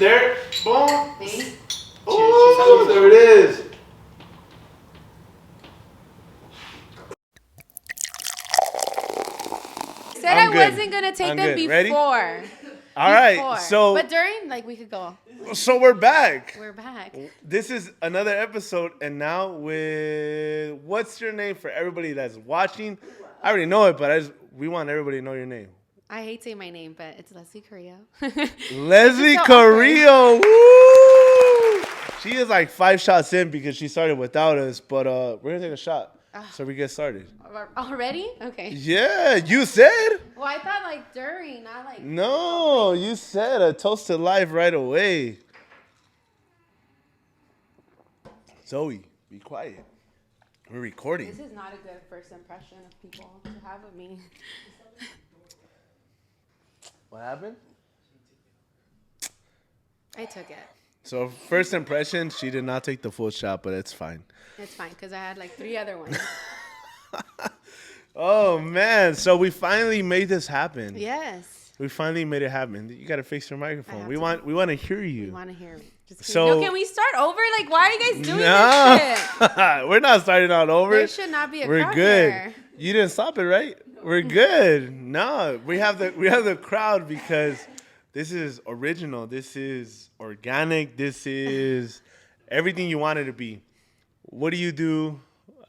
There. Boom. See? Oh, there it is. Said I'm I good. wasn't gonna take I'm them good. before. Ready? All right. But during, like, we could go. So we're back. We're back. This is another episode, and now with what's your name for everybody that's watching? I already know it, but we want everybody to know your name. I hate saying my name, but it's Leslie Carillo. Leslie so Carillo. Woo! She is like 5 shots in because she started without us, but we're gonna take a shot so we get started. Already? Okay. Yeah, you said. Well, I thought like during, not like. No, you said a toast to life right away. Zoe, be quiet. We're recording. This is not a good first impression of people to have of me. What happened? I took it. So first impression, she did not take the full shot, but it's fine. It's fine because I had like 3 other ones. Oh man! So we finally made this happen. Yes. We finally made it happen. You gotta fix your microphone. We want to hear you. You want to hear me? Just so no, can we start over? Like, why are you guys doing this shit? We're not starting out over. There should not be a We're crowd good. here. You didn't stop it, right? We're good. No, we have the crowd because this is original. This is organic. This is everything you wanted to be. What do you do?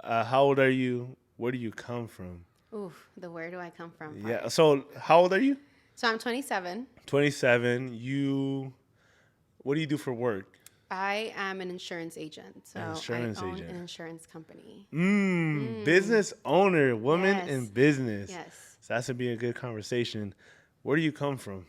How old are you? Where do you come from? Oof, the where do I come from? Part. Yeah. So how old are you? So I'm 27. 27. What do you do for work? I am an insurance agent. So I own an insurance company. Business owner, woman Yes. in business. Yes. So that's gonna be a good conversation. Where do you come from?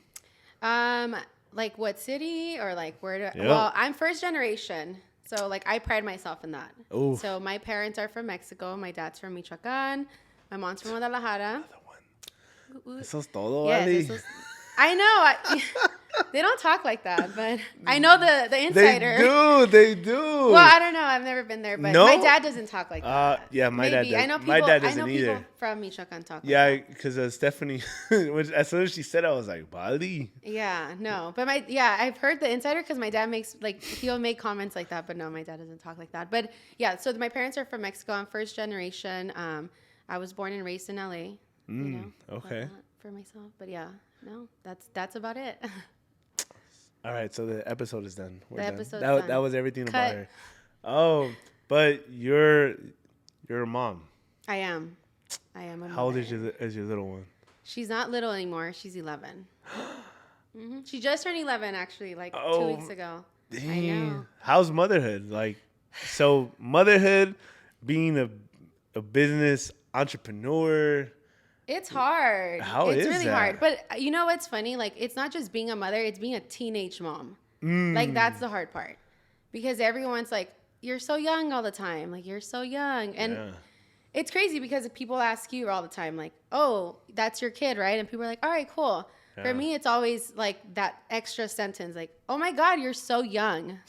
Like what city or like where do? Yep. Well, I'm first generation. So like I pride myself in that. Ooh. So my parents are from Mexico. My dad's from Michoacan. My mom's from Guadalajara. Eso es todo, Yes, Ali. I know. They don't talk like that, but I know the insider. They do. Well, I don't know. I've never been there, but No? my dad doesn't talk like that. Yeah, my dad does. I know people, My dad I doesn't know either. people from Michoacan talk Yeah, like that. because Stephanie, as soon as she said it, I was like, Bali? Yeah, no. But I've heard the insider because my dad makes, like, he'll make comments like that, but no, my dad doesn't talk like that. But yeah, so my parents are from Mexico. I'm first generation. I was born and raised in LA. Okay. Like for myself. But yeah, no, that's about it. All right, so the episode is done. We're The done. episode's That done. was everything Cut. about her. Oh, but you're a mom. I am a How old mother. is your little one? She's not little anymore. She's 11. She just turned 11, actually, like 2 Oh, weeks ago. Dang. I know. How's motherhood? Like, so motherhood, being a business entrepreneur. It's hard. How it's is really that? hard. But you know what's funny? Like, it's not just being a mother, it's being a teenage mom. Like, that's the hard part. Because everyone's like, you're so young all the time. Like, you're so young. And it's crazy because people ask you all the time, like, oh, that's your kid, right? And people are like, all right, cool. Yeah. For me, it's always like that extra sentence, like, oh my God, you're so young.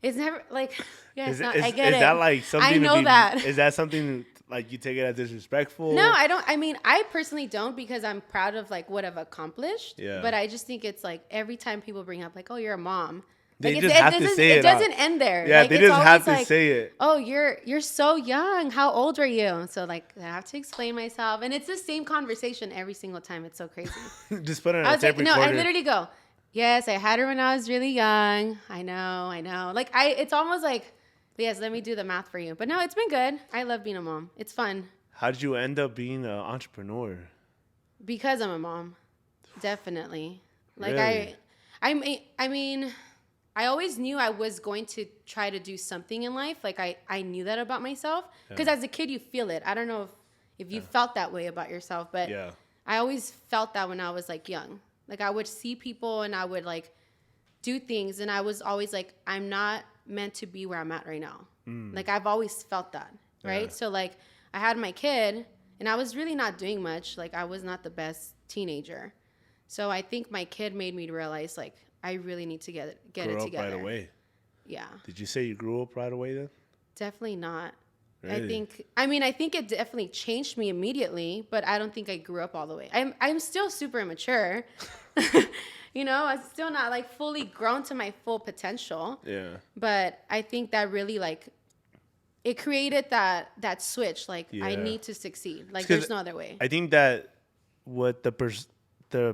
It's never like, yeah, it's not, I get it. Is that like something I know that. Is that something like you take it as disrespectful? No, I don't. I mean, I personally don't because I'm proud of like what I've accomplished. Yeah. But I just think it's like every time people bring up like, oh, you're a mom. They Like, just have to say it. It doesn't end there. Yeah, like, they it's just have always to like, say it. oh, you're so young. How old are you? So like I have to explain myself, and it's the same conversation every single time. It's so crazy. Just put it on I a was tape like, no, recorder. I literally go, yes, I had her when I was really young. I know. Like it's almost like, yes, let me do the math for you. But no, it's been good. I love being a mom. It's fun. How did you end up being an entrepreneur? Because I'm a mom, definitely. Like Really? I mean, I always knew I was going to try to do something in life. Like I knew that about myself because as a kid you feel it. I don't know if you felt that way about yourself, but Yeah. I always felt that when I was like young. Like I would see people and I would like do things and I was always like, I'm not meant to be where I'm at right now. Like I've always felt that, right? Yeah. So like I had my kid and I was really not doing much. Like I was not the best teenager. So I think my kid made me realize like I really need to get it Grew up together. right away. Yeah. Did you say you grew up right away then? Definitely not. Really? I think it definitely changed me immediately, but I don't think I grew up all the way. I'm still super immature. You know, I'm still not like fully grown to my full potential. Yeah. But I think that really like it created that switch. Like I Yeah. need to succeed. Like 'Cause there's no other way. I think that what the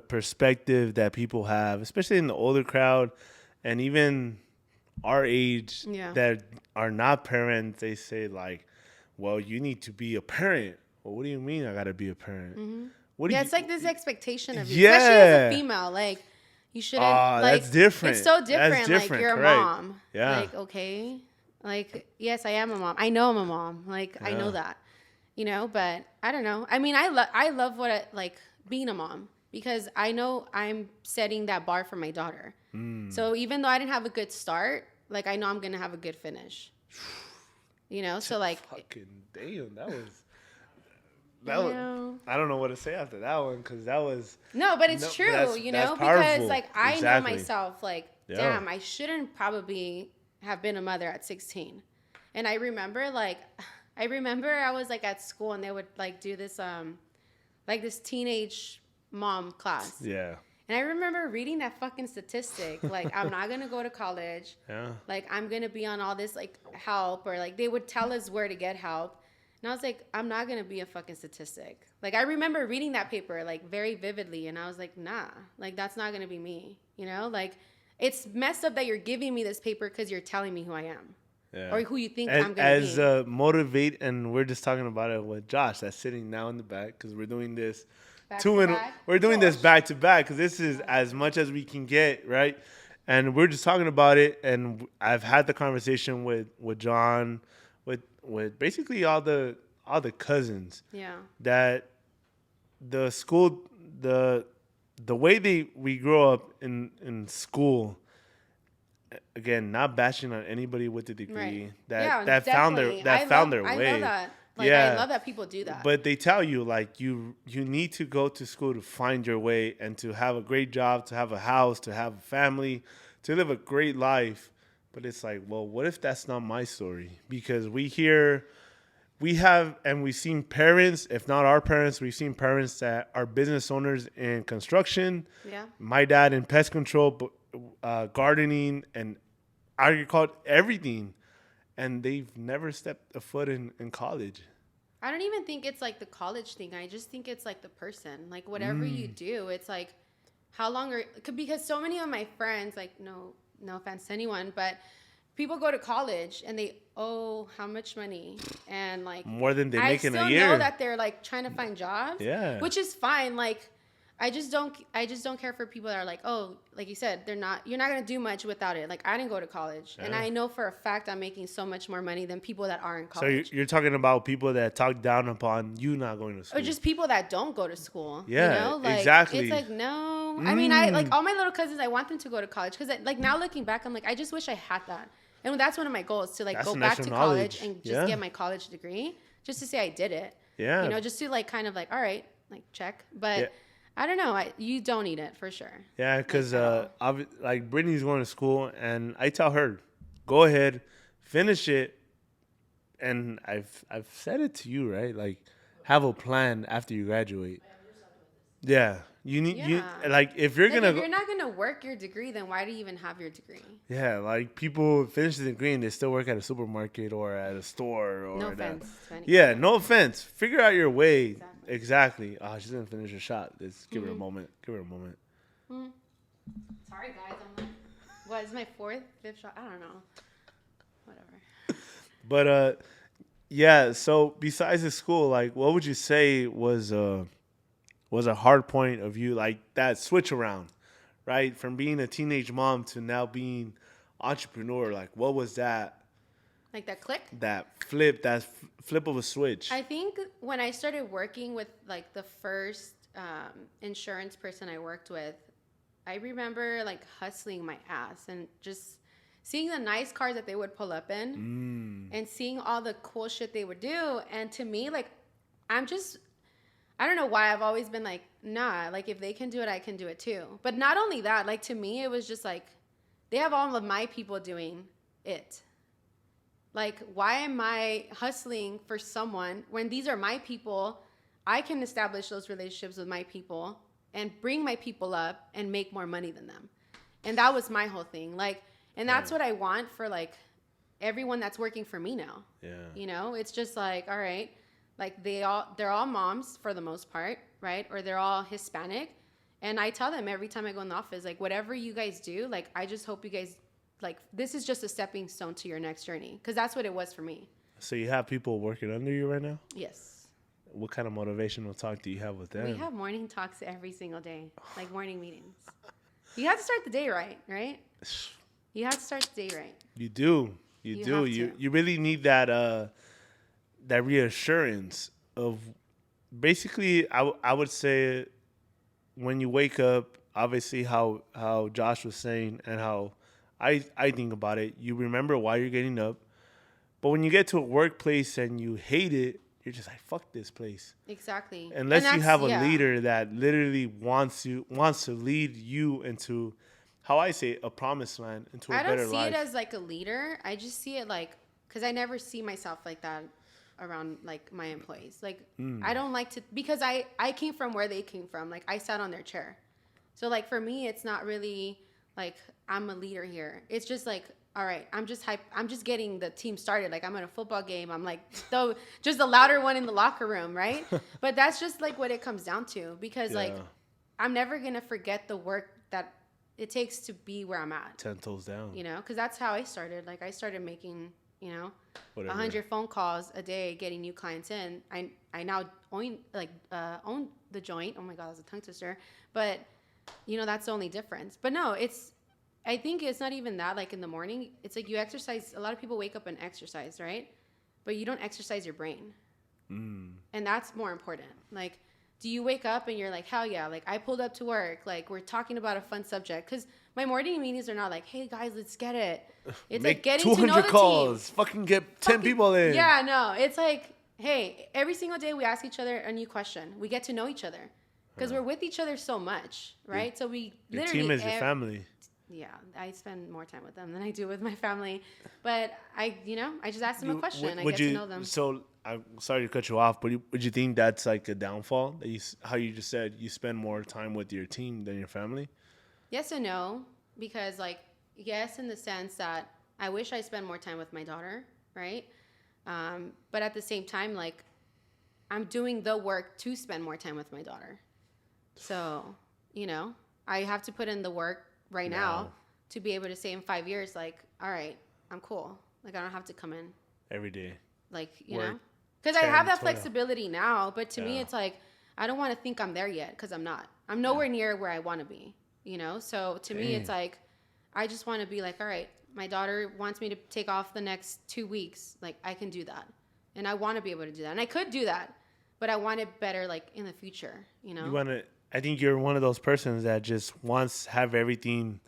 perspective that people have, especially in the older crowd, and even our age Yeah. that are not parents, they say like, "Well, you need to be a parent." Well, what do you mean I gotta be a parent? What do Yeah, you? it's like this expectation of you, Yeah. especially as a female. Like you shouldn't. Like That's different. it's so That's different. Like different, you're a correct. mom. Yeah. Like okay. Like yes, I am a mom. I know I'm a mom. Like I know Yeah. that. You know, but I don't know. I mean, I love like being a mom because I know I'm setting that bar for my daughter. So even though I didn't have a good start, like I know I'm gonna have a good finish. You know, so like Fucking damn, that was. you That was, know. I don't know what to say after that one because that was No, but it's No, but true, that's- you that's know, powerful. because like I Exactly. know myself, like, Yeah. damn, I shouldn't probably have been a mother at 16. And I remember like I was like at school and they would like do this like this teenage mom class. yeah, And I remember reading that fucking statistic, like I'm not gonna go to college. yeah, Like I'm gonna be on all this like help or like they would tell us where to get help. And I was like, I'm not gonna be a fucking statistic. Like I remember reading that paper like very vividly and I was like, nah, like that's not gonna be me. You know, like it's messed up that you're giving me this paper because you're telling me who I am. yeah. Or who you think as, I'm gonna as be. motivate, and we're just talking about it with Josh that's sitting now in the back because we're doing this Back two to and back? we're doing this Gosh. back to back because this is as much as we can get, right? And we're just talking about it, and I've had the conversation with John, with basically all the cousins Yeah. that the school the way we grow up in school, again, not bashing on anybody with a degree Right. that Yeah, that found definitely. their I found love, their I way. love that. Like Yeah. I love that people do that. But they tell you like you need to go to school to find your way and to have a great job, to have a house, to have a family, to live a great life. But it's like, well, what if that's not my story? Because we've seen parents, if not our parents, we've seen parents that are business owners in construction. Yeah. My dad in pest control, gardening, and agriculture, everything. And they've never stepped a foot in college. I don't even think it's like the college thing. I just think it's like the person. Like whatever you do, it's like how long are because so many of my friends, like no offense to anyone, but people go to college and they owe how much money and like More than they I make in a still year. know that they're like trying to find jobs. Yeah. Which is fine. Like I just don't care for people that are like, oh, like you said, you're not gonna do much without it. Like I didn't go to college, and I know for a fact I'm making so much more money than people that are in So college. you're talking about people that talk down upon you not going to school. Or just people that don't go to school. Yeah, you know? Like, exactly. It's like, no. I mean, I like all my little cousins, I want them to go to college. Because like now looking back, I'm like, I just wish I had that. And that's one of my goals, to like That's go back to national college knowledge. and just Yeah. get my college degree. Just to say I did it. Yeah. You know, just to like kind of like, all right, like check. But Yeah. I don't know. You don't need it for sure. Yeah, because Like, like Brittany's going to school, and I tell her, go ahead, finish it, and I've said it to you, right? Like, have a plan after you graduate. Yeah, you need you Yeah. like if you're Like, gonna if you're not gonna work your degree, then why do you even have your degree? yeah, like people finish the degree and they still work at a supermarket or at a store or No that. offense to anyone. Yeah, no offense. Figure out your way. Exactly. Oh, she's gonna finish her shot. Let's give her a moment. Give her a moment. Sorry, guys. I'm like, what is my fifth shot? I don't know. Whatever. But yeah. So besides the school, like, what would you say was a hard point of you, like that switch around, right, from being a teenage mom to now being entrepreneur? Like, what was that? Like that click? That flip of a switch. I think when I started working with like the first insurance person I worked with, I remember like hustling my ass and just seeing the nice cars that they would pull up in and seeing all the cool shit they would do. And to me, like, I don't know why I've always been like, nah, like if they can do it, I can do it too. But not only that, like to me, it was just like, they have all of my people doing it. Like, why am I hustling for someone when these are my people? I can establish those relationships with my people and bring my people up and make more money than them. And that was my whole thing. Like, and that's what I want for like everyone that's working for me now. Yeah. You know, it's just like, all right, like they're all moms for the most part, right? Or they're all Hispanic. And I tell them every time I go in the office, like, whatever you guys do, like, I just hope you guys, like, this is just a stepping stone to your next journey. Because that's what it was for me. So you have people working under you right now? Yes. What kind of motivational talk do you have with them? We have morning talks every single day, like morning meetings. You have to start the day right? You have to start the day right. You do. You do. You really need that that reassurance of basically I would say when you wake up, obviously how Josh was saying and how I think about it, you remember why you're getting up. But when you get to a workplace and you hate it, you're just like, fuck this place. Exactly. Unless you have a leader that literally wants to lead you into, how I say, a promised land, into a better life. I don't see it as like a leader. I just see it like, because I never see myself like that around like my employees. Like I don't like to, because I came from where they came from. Like I sat on their chair. So like for me, it's not really like I'm a leader here. It's just like, all right, I'm just hype. I'm just getting the team started. Like I'm at a football game. I'm like just the louder one in the locker room, right? But that's just like what it comes down to, because like I'm never gonna forget the work that it takes to be where I'm at. 10 toes down. You know, because that's how I started. Like I started making, 100 phone calls a day, getting new clients in. I now own the joint. Oh my God, that's a tongue twister. But that's the only difference. But no, I think it's not even that. Like in the morning, it's like you exercise. A lot of people wake up and exercise, right? But you don't exercise your brain. And that's more important. Like, do you wake up and you're like, hell yeah, like I pulled up to work, like we're talking about a fun subject? Because my morning meetings are not like, hey guys, let's get it. It's like getting to know the calls, team. fucking get 10 people in. Yeah, no, it's like, hey, every single day we ask each other a new question. We get to know each other because we're with each other so much, right? So we your literally team is your family. Yeah, I spend more time with them than I do with my family. But I just ask them a question. I get to know them. So I'm sorry to cut you off, but would you think that's like a downfall? That how you just said you spend more time with your team than your family? Yes and no, because like yes, in the sense that I wish I spent more time with my daughter, right? But at the same time, like I'm doing the work to spend more time with my daughter. So I have to put in the work right now to be able to say in 5 years, like, all right, I'm cool. Like I don't have to come in every day. Like because I have that flexibility now, but to me, it's like I don't want to think I'm there yet because I'm not. I'm nowhere near where I want to be. So to me, it's like I just want to be like, all right, my daughter wants me to take off the next 2 weeks. Like I can do that, and I want to be able to do that, and I could do that, but I want it better, like in the future. You want to. I think you're one of those persons that just wants to have everything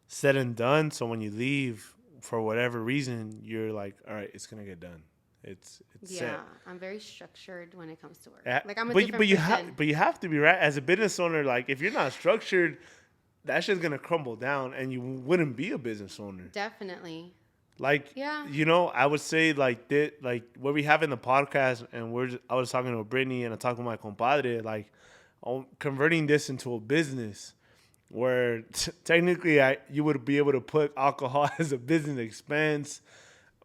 said and done. So when you leave, for whatever reason, you're like, all right, it's gonna get done. It's set. I'm very structured when it comes to work. Like I'm a but different person. But you have to be, right, as a business owner. Like if you're not structured, that shit's gonna crumble down, and you wouldn't be a business owner. Definitely. Like I would say like what we have in the podcast, and I was talking to Brittany and I talked with my compadre, like converting this into a business where technically you would be able to put alcohol as a business expense.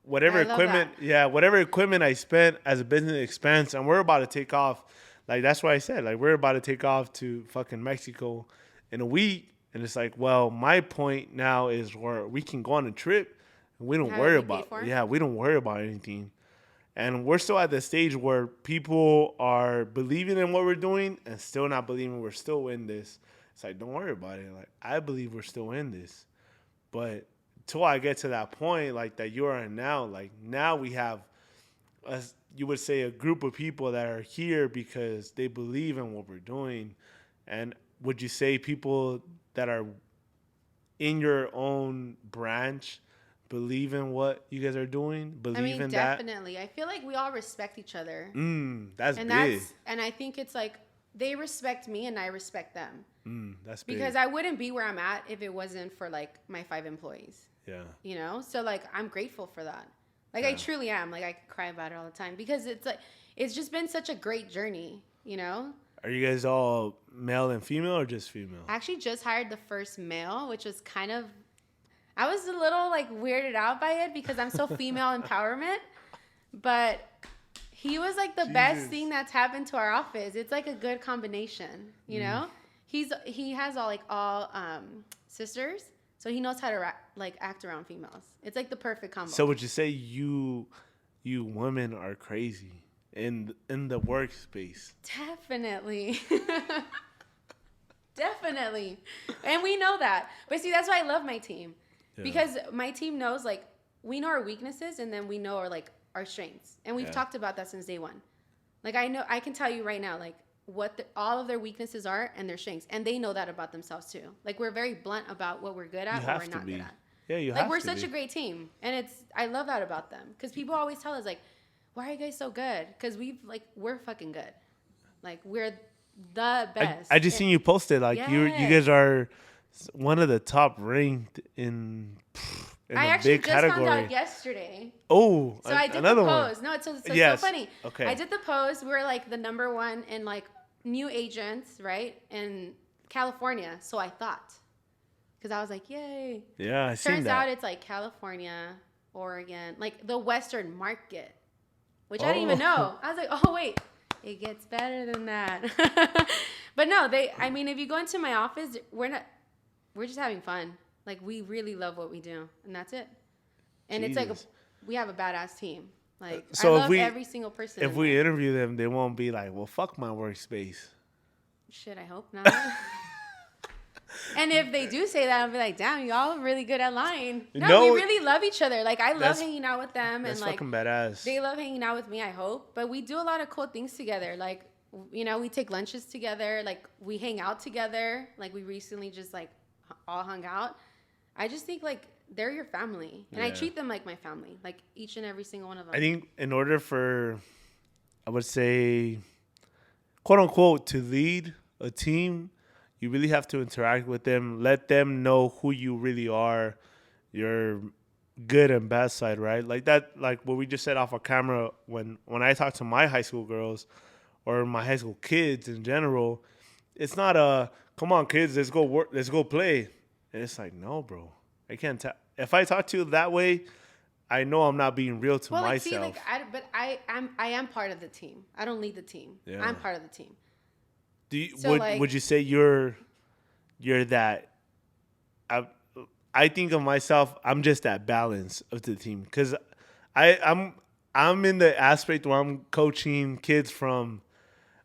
Whatever equipment I spent as a business expense, and we're about to take off. Like that's why I said, like we're about to take off to fucking Mexico in a week, and it's like, well, my point now is where we can go on a trip and we don't worry about we don't worry about anything, and we're still at the stage where people are believing in what we're doing and still not believing we're still in this. It's like, don't worry about it. Like I believe we're still in this, but till I get to that point, like that you are in now, like now we have, you would say, a group of people that are here because they believe in what we're doing. And would you say people that are in your own branch believe in what you guys are doing? Believe in that? Definitely. I feel like we all respect each other. That's big. And I think it's like they respect me and I respect them. That's big. Because I wouldn't be where I'm at if it wasn't for like my 5 employees. Yeah. So like I'm grateful for that. Like I truly am. Like I could cry about it all the time because it's like it's just been such a great journey, Are you guys all male and female or just female? I actually just hired the first male, which was kind of, I was a little like weirded out by it because I'm so female empowerment, but he was like the best thing that's happened to our office. It's like a good combination, you know? He has all sisters, so he knows how to act around females. It's like the perfect combo. So would you say you women are crazy in the workspace? Definitely. Definitely. And we know that. But see, that's why I love my team. Yeah. Because my team knows, like, we know our weaknesses and then we know our strengths. And we've talked about that since day one. Like, I can tell you right now, like, what all of their weaknesses are and their strengths. And they know that about themselves, too. Like, we're very blunt about what we're good at and what we're not good at. Yeah, you have to be. Like, we're such a great team. And I love that about them. Because people always tell us, like, why are you guys so good? Because we're fucking good. Like, we're the best. I just seen you posted, like, you guys are one of the top ranked in I a actually big just category. found out yesterday. Oh, so I did another the post. One. No, it's so Yes. funny. Okay. I did the post. We were like the number one in like new agents, right, in California. So I thought, because I was like, yay. Yeah, I seen that. Turns out it's like California, Oregon, like the Western market, which I didn't even know. I was like, oh wait, it gets better than that. But no, I mean, if you go into my office, we're just having fun. Like, we really love what we do, and that's it. And Jesus. it's like we have a badass team. Like, so I love every single person. If we interview them, they won't be like, well, fuck my workspace. Shit, I hope not. And if they do say that, I'll be like, damn, y'all are really good at lying. No, we really love each other. Like, I love hanging out with them. That's and like, fucking badass. They love hanging out with me, I hope. But we do a lot of cool things together. Like, you know, we take lunches together. Like, we hang out together. Like, we recently just, like, all hung out. I just think, like, they're your family. And I treat them like my family. Like, each and every single one of them. I think in order for, I would say, quote unquote, to lead a team, you really have to interact with them. Let them know who you really are, your good and bad side, right? Like that, like what we just said off our camera, when I talk to my high school girls or my high school kids in general, it's not a, come on, kids, let's go work, let's go play. And it's like, no, bro, I can't. If I talk to you that way, I know I'm not being real to myself. See, like, I am part of the team. I don't lead the team. Yeah. I'm part of the team. Would you say you're that? I think of myself, I'm just that balance of the team, because I'm in the aspect where I'm coaching kids from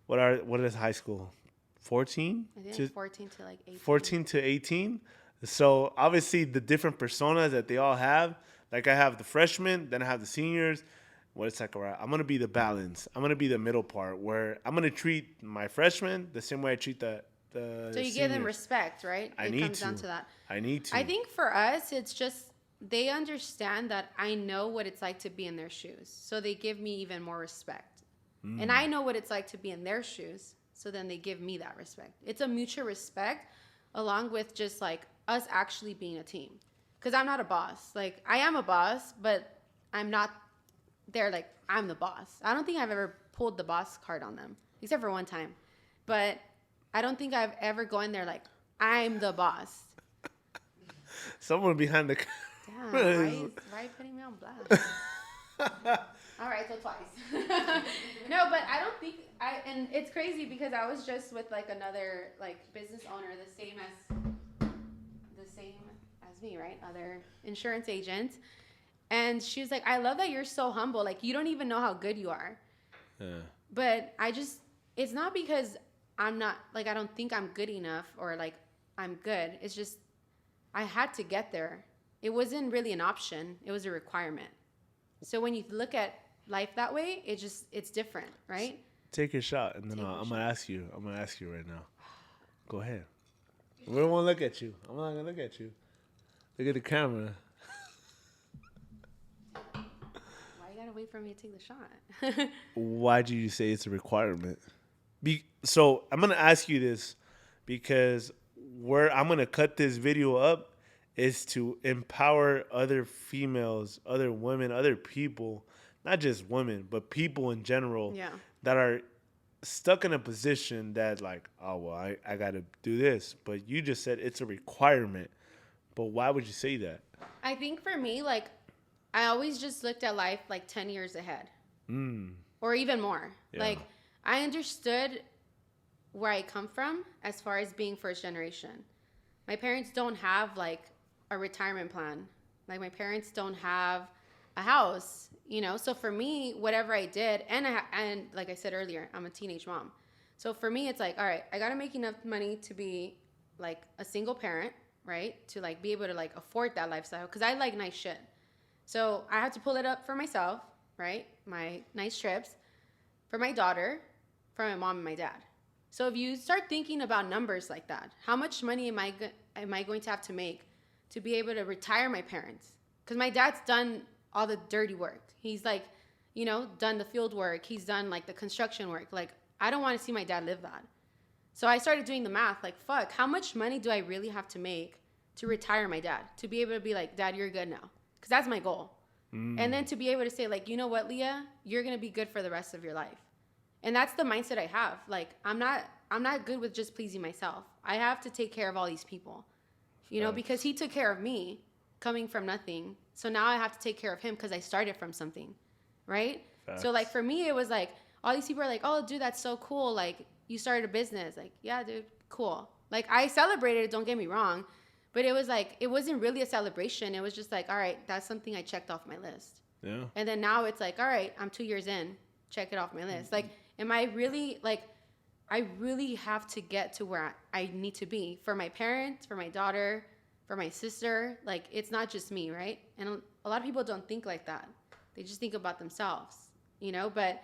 what is high school, 14? I think 14 to like 18. 14 to 18. So obviously the different personas that they all have, like I have the freshmen, then I have the seniors. What it's like, all right, I'm going to be the balance. I'm going to be the middle part where I'm going to treat my freshmen the same way I treat the so you seniors. Give them respect, right? I need to. I need to. I think for us, it's just they understand that I know what it's like to be in their shoes. So they give me even more respect. And I know what it's like to be in their shoes. So then they give me that respect. It's a mutual respect along with just like us actually being a team. Because I'm not a boss. Like, I am a boss, but I'm not there like I'm the boss. I don't think I've ever pulled the boss card on them, except for one time. But I don't think I've ever gone there like, I'm the boss. Someone behind the camera. Damn, why are you putting me on blast? All right, so twice. No, but I don't think and it's crazy because I was just with like another like business owner, the same as me, right? Other insurance agents. And she was like, I love that you're so humble. Like, you don't even know how good you are. Yeah. But it's not because I'm not, like, I don't think I'm good enough or like I'm good. It's just, I had to get there. It wasn't really an option. It was a requirement. So when you look at life that way, it's different, right? Take your shot, and then I'm gonna ask you. I'm gonna ask you right now. Go ahead. We don't want to look at you. I'm not gonna look at you. Look at the camera. Why you gotta wait for me to take the shot? Why do you say it's a requirement? So I'm gonna ask you this because where I'm gonna cut this video up is to empower other females, other women, other people, not just women, but people in general that are stuck in a position that like, oh well, I gotta do this. But you just said it's a requirement. But why would you say that? I think for me, like, I always just looked at life like 10 years ahead or even more. Yeah. Like, I understood where I come from as far as being first generation. My parents don't have like a retirement plan. Like, my parents don't have a house, you know? So for me, whatever I did, and like I said earlier, I'm a teenage mom. So for me, it's like, all right, I got to make enough money to be like a single parent, right? To like be able to like afford that lifestyle. Cause I like nice shit. So I have to pull it up for myself, right? My nice trips for my daughter, for my mom and my dad. So if you start thinking about numbers like that, how much money am I going to have to make to be able to retire my parents? Because my dad's done all the dirty work. He's like, you know, done the field work. He's done like the construction work. Like, I don't want to see my dad live that. So I started doing the math. Like, fuck, how much money do I really have to make to retire my dad? To be able to be like, Dad, you're good now. Because that's my goal. And then to be able to say, like, you know what, Leah, you're going to be good for the rest of your life. And that's the mindset I have. Like, I'm not good with just pleasing myself. I have to take care of all these people, you know, because he took care of me coming from nothing. So now I have to take care of him because I started from something, right? Facts. So, like, for me, it was like, all these people are like, oh, dude, that's so cool. Like, you started a business. Like, yeah, dude, cool. Like, I celebrated it, don't get me wrong. But it was like, it wasn't really a celebration. It was just like, all right, that's something I checked off my list. Yeah. And then now it's like, all right, I'm 2 years in. Check it off my list. Like, am I really, like, I really have to get to where I need to be for my parents, for my daughter, for my sister. Like, it's not just me, right? And a lot of people don't think like that. They just think about themselves, you know? But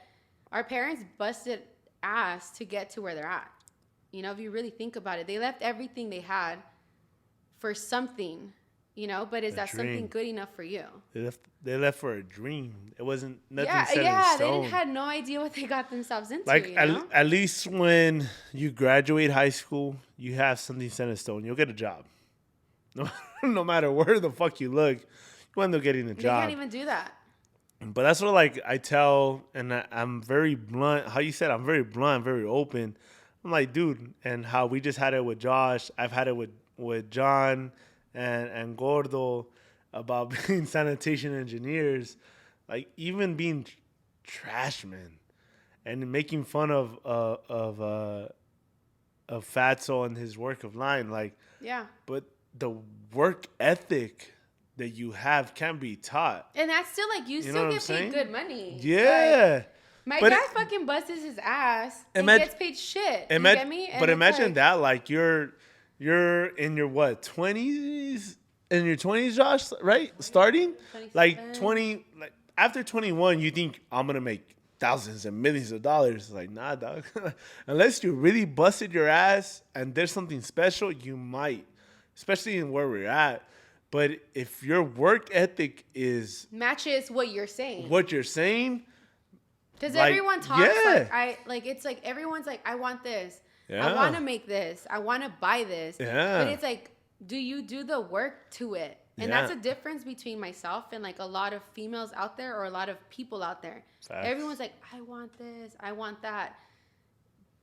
our parents busted ass to get to where they're at. You know, if you really think about it, they left everything they had for something, you know, but is that something good enough for you? They left for a dream. It wasn't nothing set in stone. They had no idea what they got themselves into. Like, you know? at least when you graduate high school, you have something set in stone. You'll get a job. No matter where the fuck you look, you end up getting a job. They can't even do that. But that's what, like, I tell, and I'm very blunt. How you said I'm very blunt, very open. I'm like, dude, and how we just had it with Josh. I've had it with John and Gordo about being sanitation engineers, like even being trash men and making fun of Fatso and his work of line, like, yeah. But the work ethic that you have can be taught, and that's still like you still get paid good money. Yeah. Like, my dad fucking busts his ass and gets paid shit. You get me? And but imagine like, that, like you're in your what 20s, in your 20s, Josh, right? Starting like 20, like after 21, you think I'm gonna make thousands and millions of dollars. Like, nah, dog. Unless you really busted your ass and there's something special, you might, especially in where we're at. But if your work ethic matches what you're saying, because like, everyone talks like it's like everyone's like, I want this. Yeah. I want to make this. I want to buy this. Yeah. But it's like, do you do the work to it? And that's a difference between myself and like a lot of females out there or a lot of people out there. Facts. Everyone's like, I want this. I want that.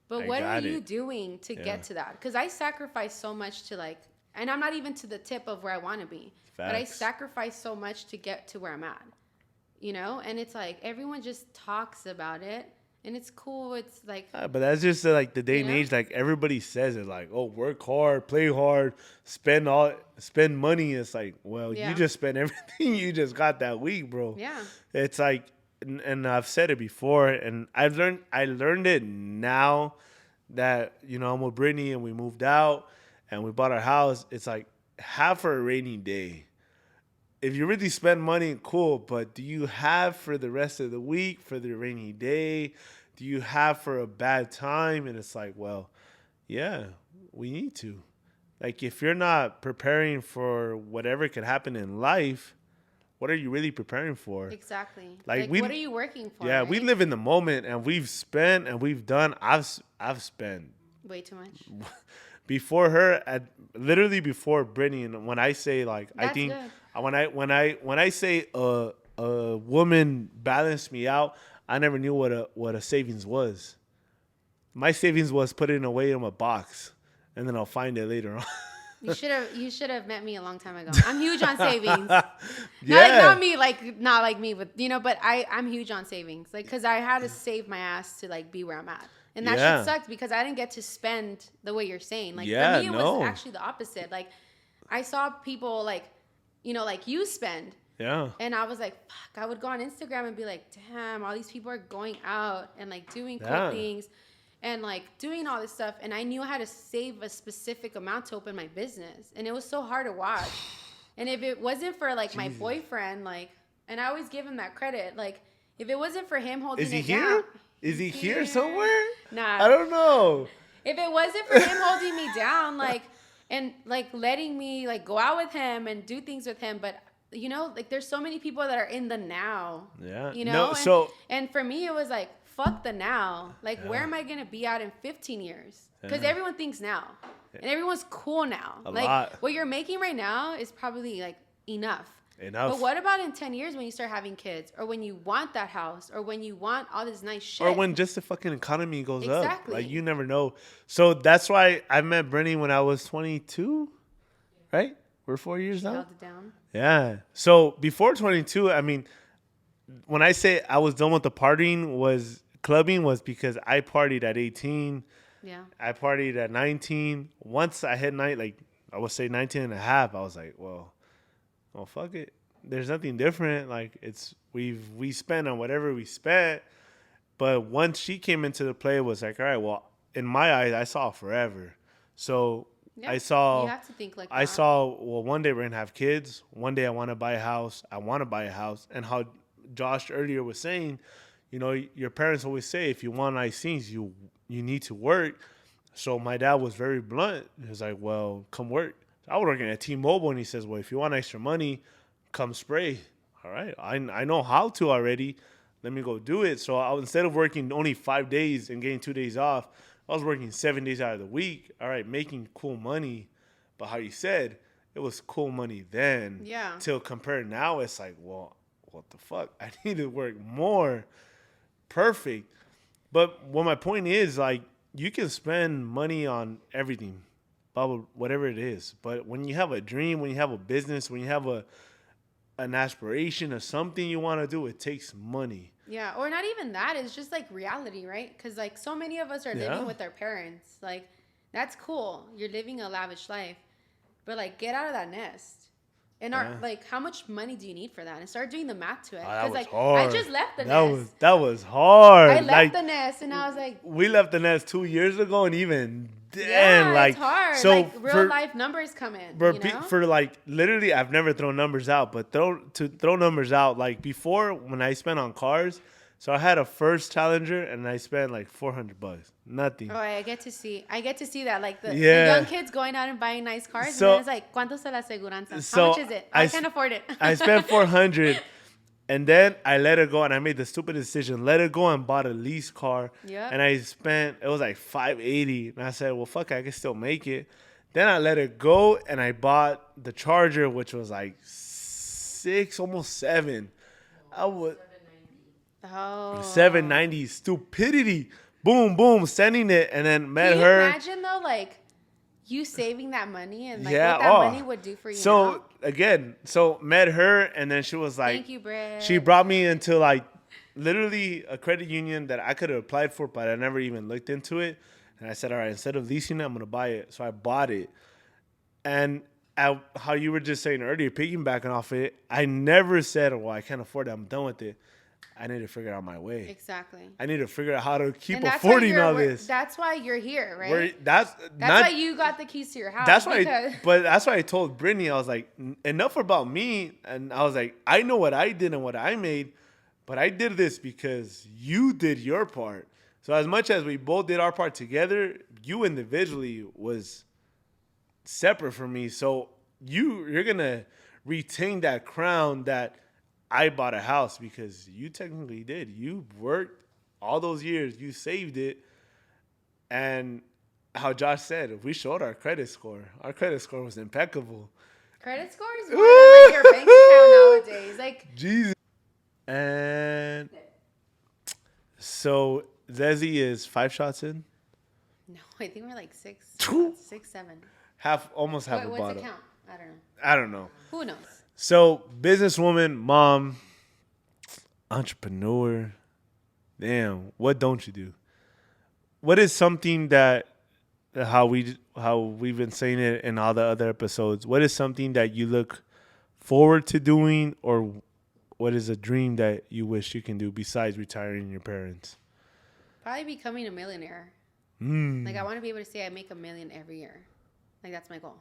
But what are you doing to get to that? Because I sacrifice so much to like, and I'm not even to the tip of where I want to be. Facts. But I sacrifice so much to get to where I'm at. You know? And it's like, everyone just talks about it. And it's cool. It's like, but that's just like the day and age. Like, everybody says it, like, oh, work hard, play hard, spend money. It's like, well, you just spent everything you just got that week, bro. Yeah. It's like, and I've said it before, and I learned it now that, you know, I'm with Brittany and we moved out and we bought our house. It's like, have for a rainy day. If you really spend money, cool, but do you have for the rest of the week, for the rainy day? Do you have for a bad time? And it's like, well, yeah, we need to. Like, if you're not preparing for whatever could happen in life, what are you really preparing for? Exactly. Like what are you working for? Yeah, right? We live in the moment, and we've spent and we've done. I've spent way too much. Before her, literally before Brittany, and when I say like, that's I think good. when I say a woman balanced me out, I never knew what a savings was. My savings was putting away in a box, and then I'll find it later on. You should have met me a long time ago. I'm huge on savings. Yeah. Not like me, but but I'm huge on savings. Like, cause I had to save my ass to like be where I'm at. And that Yeah. shit sucked because I didn't get to spend the way you're saying. Like Yeah, for me it no. was actually the opposite. Like I saw people like like you spend. Yeah. And I was like, fuck, I would go on Instagram and be like, damn, all these people are going out and like doing cool Yeah. things and like doing all this stuff. And I knew how to save a specific amount to open my business. And it was so hard to watch. And if it wasn't for like my boyfriend, like, and I always give him that credit, like, if it wasn't for him holding Is he it here? down. Is he here somewhere? Nah. I don't know. If it wasn't for him holding me down, like, and like letting me like go out with him and do things with him, but like there's so many people that are in the now. Yeah. No, so and for me it was like fuck the now. Like where am I gonna be out in 15 years? Because everyone thinks now, and everyone's cool now. A like lot. what you're making right now is probably like enough. Enough. But what about in 10 years when you start having kids, or when you want that house, or when you want all this nice shit? Or when just the fucking economy goes up. Exactly. Like, you never know. So that's why I met Brittany when I was 22, right? We're 4 years now. Held it down. Yeah. So before 22, I mean, when I say I was done with the partying, clubbing was because I partied at 18. Yeah. I partied at 19. Once I hit I would say 19 and a half, I was like, well, fuck it. There's nothing different. Like, we spent on whatever we spent. But once she came into the play, it was like, all right, well, in my eyes, I saw forever. So Yeah, I saw, you have to think like I that. saw, well, one day we're going to have kids. One day I want to buy a house. I want to buy a house. And how Josh earlier was saying, your parents always say, if you want nice things, you need to work. So my dad was very blunt. He was like, well, come work. I was working at T-Mobile, and he says, well, if you want extra money, come spray. All right. I know how to already. Let me go do it. So instead of working only 5 days and getting 2 days off, I was working 7 days out of the week. All right, making cool money. But how you said, it was cool money then. Yeah. Till compared now, it's like, well, what the fuck? I need to work more. Perfect. But what my point is, like, you can spend money on everything, whatever it is. But when you have a dream, when you have a business, when you have an aspiration or something you want to do, it takes money. Yeah, or not even that. It's just like reality, right? Because like so many of us are living with our parents. Like, that's cool. You're living a lavish life. But like, get out of that nest. And how much money do you need for that? And start doing the math to it. Because like, hard. I just left the nest. That was hard. I left the nest, and I was like, we left the nest 2 years ago, and even then, like, it's hard. So like real life numbers come in. For like, literally, I've never thrown numbers out, but throw numbers out. Like, before, when I spent on cars, so I had a first Challenger, and I spent like $400. Nothing. Oh, I get to see that. Like the young kids going out and buying nice cars, and then it's like, ¿cuánto se la aseguranza? How much is it? I can't afford it. I spent $400, and then I let it go, and I made the stupid decision, let it go, and bought a lease car. Yeah. And it was like $580, and I said, well, fuck, I can still make it. Then I let it go, and I bought the Charger, which was like $6, almost $7. $790, stupidity. Boom, boom, sending it, and then met Can you her. imagine though, like you saving that money and like what that money would do for you? So met her, and then she was like, "Thank you, Brett." She brought me into like literally a credit union that I could have applied for, but I never even looked into it. And I said, all right, instead of leasing it, I'm gonna buy it. So I bought it, and how you were just saying earlier, piggybacking off it, I never said, well, I can't afford it, I'm done with it. I need to figure out my way. Exactly. I need to figure out how to keep affording all this. That's why you're here, right? That's why you got the keys to your house. That's why I told Brittany, I was like, enough about me. And I was like, I know what I did and what I made, but I did this because you did your part. So as much as we both did our part together, you individually was separate from me. So you're going to retain that crown that I bought a house because you technically did. You worked all those years. You saved it. And how Josh said, if we showed our credit score was impeccable. Credit score is more than like your bank account nowadays. Like, Jesus. And so Leslie is 5 shots in. No, I think we're like six, Two? 6, 7. Almost half a What's bottle. it count? I don't know. I don't know. Who knows? So, businesswoman, mom, entrepreneur. Damn, what don't you do? What is something that how we've been saying it in all the other episodes? What is something that you look forward to doing, or what is a dream that you wish you can do besides retiring your parents? Probably becoming a millionaire. Like I want to be able to say I make $1 million every year. Like that's my goal.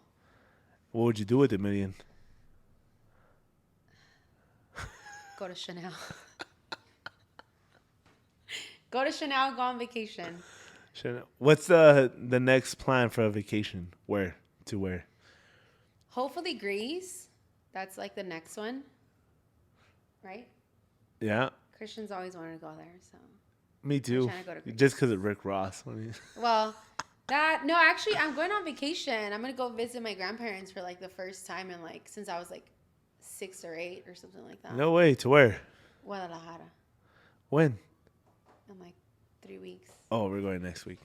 What would you do with $1 million? Go to Chanel. Go to Chanel. Go on vacation. What's the next plan for a vacation? Where? Hopefully Greece. That's like the next one. Right? Yeah. Christian's always wanted to go there, so. Me too. I'm trying to go to Greece. Just because of Rick Ross. Well, actually, I'm going on vacation. I'm going to go visit my grandparents for like the first time in like, since I was like 6 or 8 or something like that. No way. To where? Guadalajara. When? In like 3 weeks. Oh, we're going next week.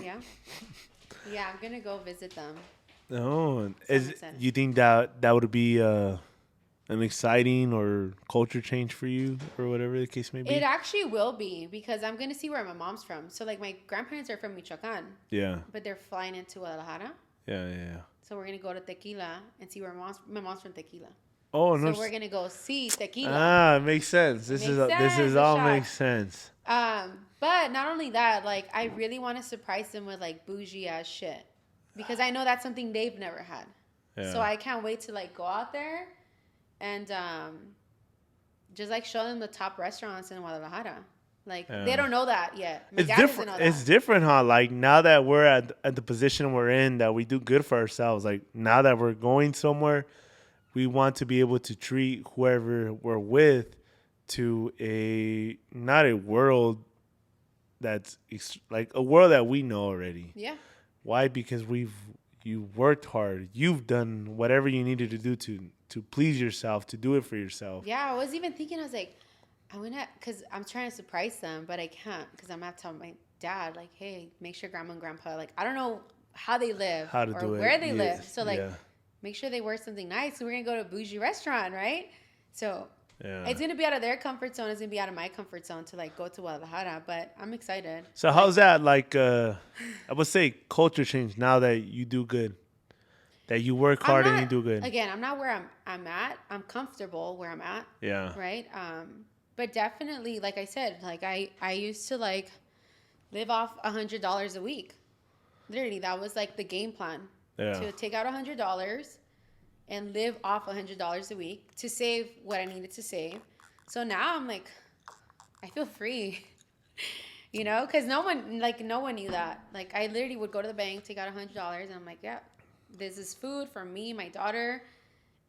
Yeah? Yeah, I'm going to go visit them. Oh, So you think that would be an exciting or culture change for you or whatever the case may be? It actually will be because I'm going to see where my mom's from. So like my grandparents are from Michoacan. Yeah. But they're flying into Guadalajara. Yeah. So we're going to go to Tequila and see where my mom's from Tequila. Oh, no. So we're going to go see Tequila. Ah, it makes sense. This is all makes sense. But not only that, like I really want to surprise them with like bougie ass shit because I know that's something they've never had. Yeah. So I can't wait to like go out there and just like show them the top restaurants in Guadalajara. Like they don't know that yet. My dad doesn't know that. It's different, huh? Like now that we're at the position we're in, that we do good for ourselves. Like now that we're going somewhere, we want to be able to treat whoever we're with to not a world that's like a world that we know already. Yeah. Why? Because you worked hard. You've done whatever you needed to do to please yourself, to do it for yourself. Yeah, I was even thinking, I was like, because I'm trying to surprise them, but I can't because I'm going to have to tell my dad, like, hey, make sure grandma and grandpa, like, I don't know how they live or where they live. So, like, make sure they wear something nice. So we're going to go to a bougie restaurant, right? So it's going to be out of their comfort zone. It's going to be out of my comfort zone to, like, go to Guadalajara. But I'm excited. So how's that, like, I would say culture change now that you do good? That you work hard and you do good? Again, I'm not where I'm at. I'm comfortable where I'm at. Yeah. Right? But definitely, like I said, like, I used to, like, live off $100 a week. Literally, that was, like, the game plan. Yeah. To take out $100 and live off $100 a week to save what I needed to save. So now I'm like, I feel free, you know, because no one knew that. Like I literally would go to the bank, take out $100, and I'm like, yeah, this is food for me, my daughter,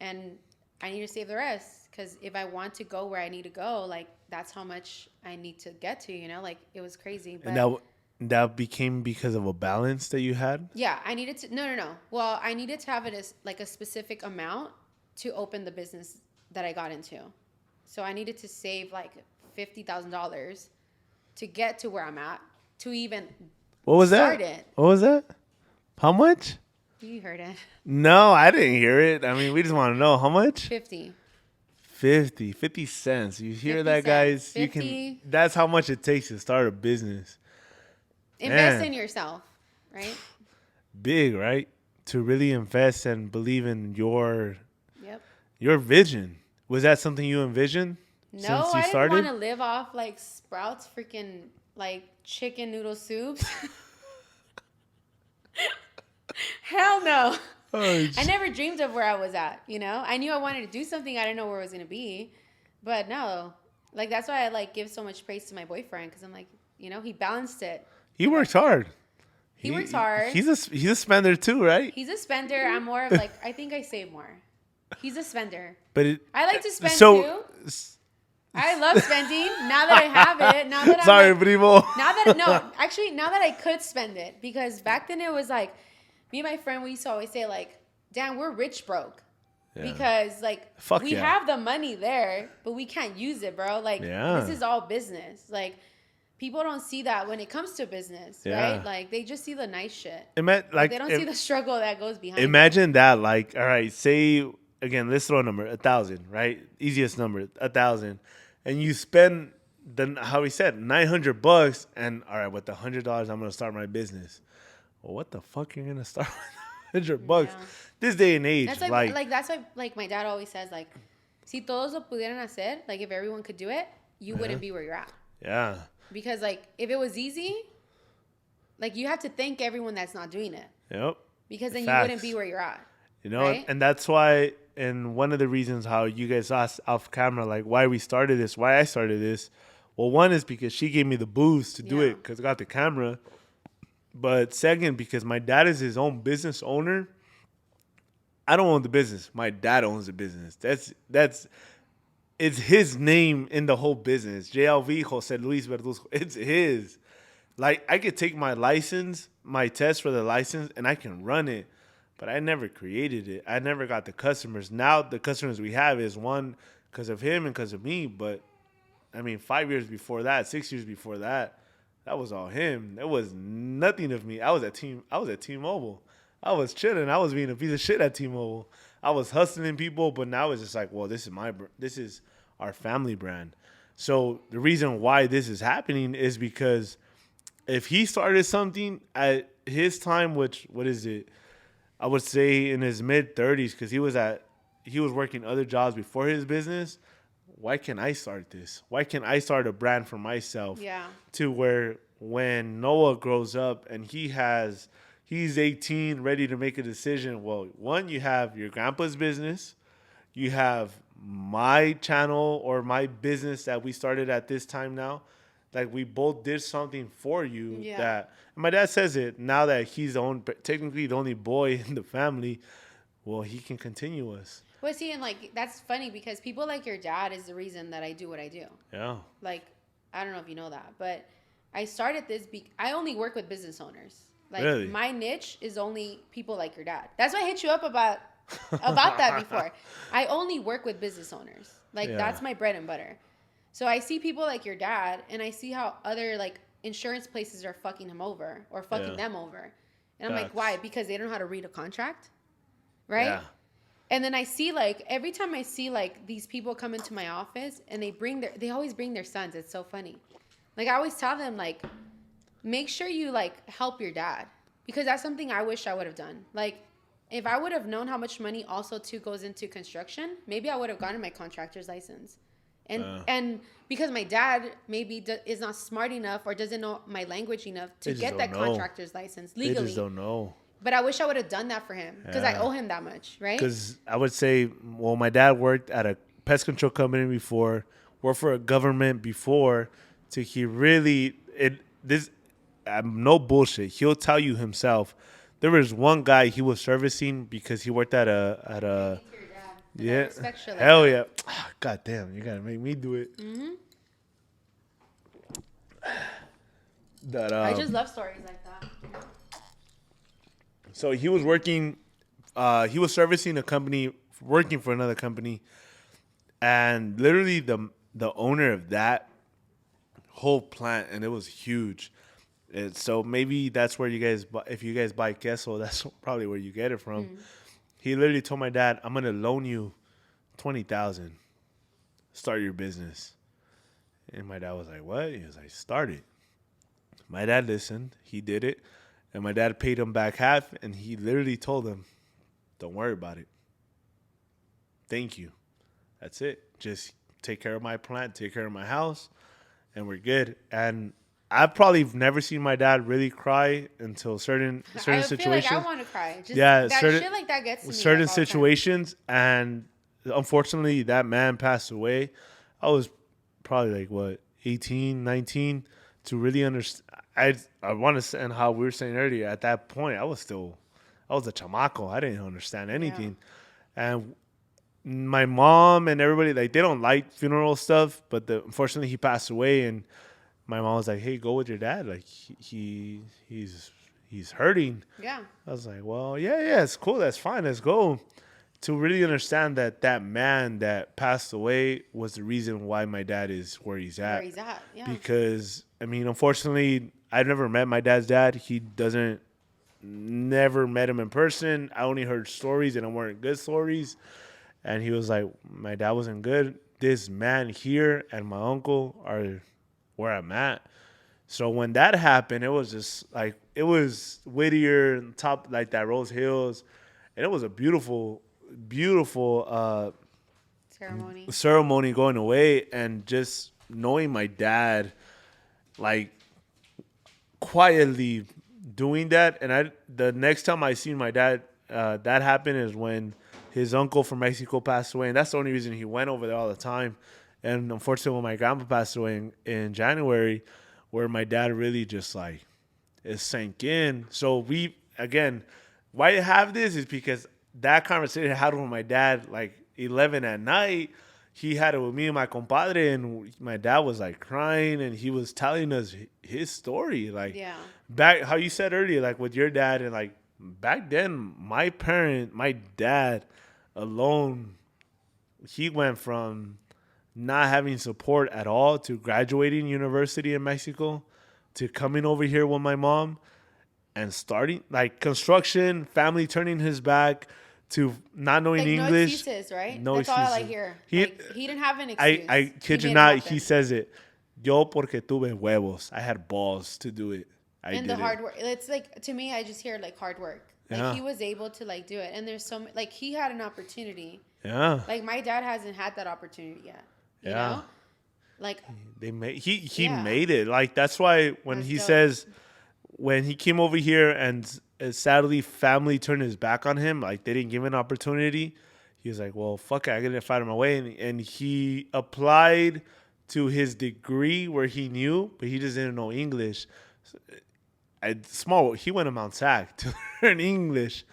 and I need to save the rest. Because if I want to go where I need to go, like that's how much I need to get to, you know, like it was crazy. But that became because of a balance that you had? Yeah, I needed to... No. Well, I needed to have it as like a specific amount to open the business that I got into. So I needed to save like $50,000 to get to where I'm at to even start it. What was that? How much? You heard it. No, I didn't hear it. I mean, we just want to know how much? 50 cents. You hear that, guys? 50. That's how much it takes to start a business. Invest in yourself, right? Big, right? To really invest and believe in your vision. Was that something you envisioned since you started? I didn't want to live off like Sprouts freaking like chicken noodle soups. Hell no. I never dreamed of where I was at, you know? I knew I wanted to do something. I didn't know where it was going to be. But no. Like, that's why I, like, give so much praise to my boyfriend. Because I'm like, you know, he balanced it. He works hard. He works hard. He's a spender too, right? He's a spender. I'm more of, like, I think I save more. He's a spender. But I like to spend, too. I love spending. Now that I have it. Now that I'm sorry, like, primo. Now that I could spend it. Because back then it was like, me and my friend, we used to always say, like, damn, we're rich broke. Yeah. Because, like, we have the money there, but we can't use it, bro. Like, this is all business. Like, people don't see that when it comes to business, Yeah. right? Like they just see the nice shit. Like But they don't see the struggle that goes behind imagine that. Like, all right, say again, let's throw a number, 1,000, right? Easiest number, 1,000, and you spend how he said $900, and all right, with the $100, I'm gonna start my business. Well, what the fuck you're gonna start with $100 Yeah. this day and age? That's like that's why like my dad always says like, si todos lo pudieran hacer, like if everyone could do it, you wouldn't be where you're at. Yeah. Because like if it was easy, like you have to thank everyone that's not doing it. Yep. Because then Facts. you wouldn't be where you're at. You know, right? and that's why, and one of the reasons how you guys asked off camera, like why we started this, why I started this. Well, one is because she gave me the boost to do Yeah. it because I got the camera. But second, because my dad is his own business owner. I don't own the business. My dad owns the business. It's his name in the whole business. JLV Jose Luis Verduzco. It's his. Like I could take my license, my test for the license, and I can run it. But I never created it. I never got the customers. Now the customers we have is one because of him and because of me. But I mean, 5 years before that, 6 years before that, that was all him. There was nothing of me. I was at T-Mobile. I was chilling. I was being a piece of shit at T-Mobile. I was hustling people, but now it's just like, well, this is our family brand. So the reason why this is happening is because if he started something at his time, which what is it? I would say in his mid-30s, because he was working other jobs before his business. Why can't I start this? Why can't I start a brand for myself? Yeah. To where when Noah grows up and he's 18, ready to make a decision. Well, one, you have your grandpa's business, you have my channel or my business that we started at this time now. Like we both did something for you. Yeah. That and my dad says it now that he's technically the only boy in the family. Well, he can continue us. Well, see, and like that's funny because people like your dad is the reason that I do what I do. Yeah. Like, I don't know if you know that, but I started this. I only work with business owners. Like Really? my niche is only people like your dad. That's why I hit you up about that before. I only work with business owners. Like that's my bread and butter. So I see people like your dad, and I see how other like insurance places are fucking him over or fucking them over, and I'm like, why? Because they don't know how to read a contract, right? Yeah. And then I see like every time I see like these people come into my office and they always bring their sons. It's so funny. Like I always tell them like, make sure you like help your dad because that's something I wish I would have done. Like if I would have known how much money also too goes into construction, maybe I would have gotten my contractor's license. And because my dad maybe is not smart enough or doesn't know my language enough to get that contractor's license legally. They just don't know. But I wish I would have done that for him because I owe him that much, right? Because I would say, well, my dad worked at a pest control company before, worked for a government before. So he really, no bullshit. He'll tell you himself. There was one guy he was servicing because he worked at a yeah. Hell yeah. God damn, you gotta make me do it. Mm-hmm. I just love stories like that. So he was working, he was servicing a company, working for another company, and literally the owner of that whole plant, and it was huge. And so maybe that's where you guys, if you guys buy queso, that's probably where you get it from. Mm. He literally told my dad, "I'm gonna loan you $20,000, start your business." And my dad was like, "What?" He was like, "Start it." My dad listened. He did it. And my dad paid him back half, and he literally told him, "Don't worry about it. Thank you. That's it. Just take care of my plant, take care of my house, and we're good." And I've probably never seen my dad really cry until certain situations. I feel like I want to cry. Just shit like that gets to me. Certain situations, and unfortunately, that man passed away. I was probably like, 18, 19, to really understand. I want to say, and how we were saying earlier, at that point, I was a chamaco. I didn't understand anything. Yeah. And my mom and everybody, like, they don't like funeral stuff, but unfortunately, he passed away, and my mom was like, "Hey, go with your dad. Like, he's hurting." Yeah. I was like, "Well, yeah, it's cool. That's fine. Let's go." to really understand that that man that passed away was the reason why my dad is where he's at. Where he's at, yeah. Because I mean, unfortunately, I've never met my dad's dad. He doesn't. Never met him in person. I only heard stories, and they weren't good stories. And he was like, my dad wasn't good. This man here and my uncle are where I'm at. So when that happened, it was just like, it was Whittier, top like that Rose Hills. And it was a beautiful, beautiful ceremony going away. And just knowing my dad, like quietly doing that. And the next time I seen my dad, that happened is when his uncle from Mexico passed away, and that's the only reason he went over there all the time. And unfortunately, when my grandpa passed away in January, where my dad really just like it sank in. So we again, why I have this is because that conversation I had with my dad like 11 at night. He had it with me and my compadre, and my dad was like crying, and he was telling us his story, like back how you said earlier, like with your dad, and like back then, my dad alone, he went from not having support at all to graduating university in Mexico to coming over here with my mom and starting like construction, family turning his back to not knowing like, English. No excuses, right? No That's excuses. all I hear. He didn't have an excuse. I kid you not, he says it. Yo porque tuve huevos. I had balls to do it. And the hard work. It's like, to me, I just hear like hard work. Like he was able to like do it. And there's so like he had an opportunity. Yeah. Like my dad hasn't had that opportunity yet. You know? Like he made it. Like that's why when he says when he came over here and sadly family turned his back on him, like they didn't give him an opportunity, he was like, well, fuck it, I gotta fight my way. And he applied to his degree where he knew, but he just didn't know English. He went to Mount Sac to learn English,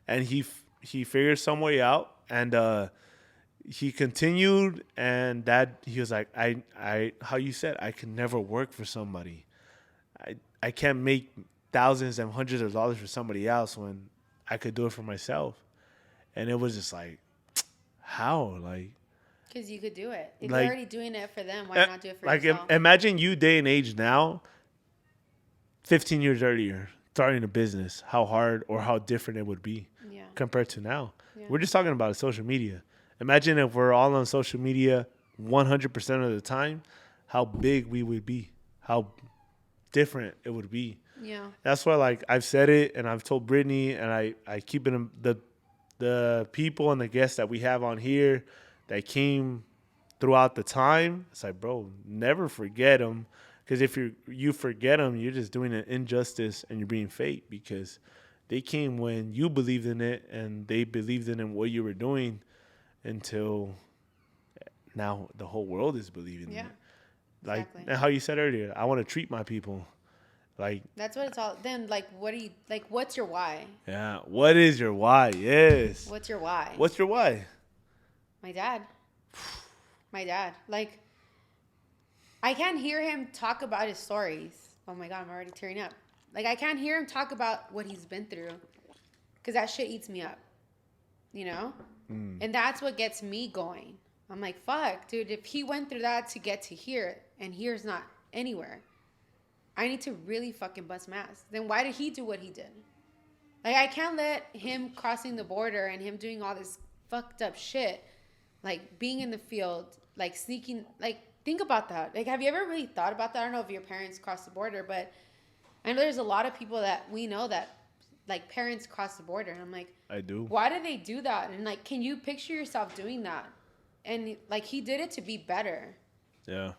and he figured some way out, and he continued, and that he was like, I how you said, I can never work for somebody. I can't make thousands and hundreds of dollars for somebody else when I could do it for myself. And it was just like, how? Like, because you could do it. If like, you're already doing it for them, why not do it for yourself? Like, imagine you day and age now, 15 years earlier, starting a business, how hard or how different it would be compared to now. Yeah. We're just talking about social media. Imagine if we're all on social media 100% of the time, how big we would be, how different it would be. Yeah. That's why, like, I've said it, and I've told Brittany, and I keep it in the people and the guests that we have on here that came throughout the time. It's like, bro, never forget them. Because if you forget them, you're just doing an injustice and you're being fake, because they came when you believed in it and they believed in what you were doing until now the whole world is believing in it. Like, exactly. And how you said earlier, I want to treat my people. Like, that's what it's all. Then, like, what do you like? What's your why? Yeah, what is your why? Yes. What's your why? What's your why? My dad. My dad. Like, I can't hear him talk about his stories. Oh my God, I'm already tearing up. Like, I can't hear him talk about what he's been through, because that shit eats me up. You know? And that's what gets me going. I'm like, fuck, dude, if he went through that to get to here, and here's not anywhere, I need to really fucking bust my ass. Then why did he do what he did? Like, I can't let him crossing the border and him doing all this fucked up shit, like being in the field, like sneaking, like, think about that. Like, have you ever really thought about that? I don't know if your parents crossed the border, but I know there's a lot of people that we know that, like, parents cross the border. And I'm like, I do. Why do they do that? And, like, can you picture yourself doing that? And, like, he did it to be better. Yeah.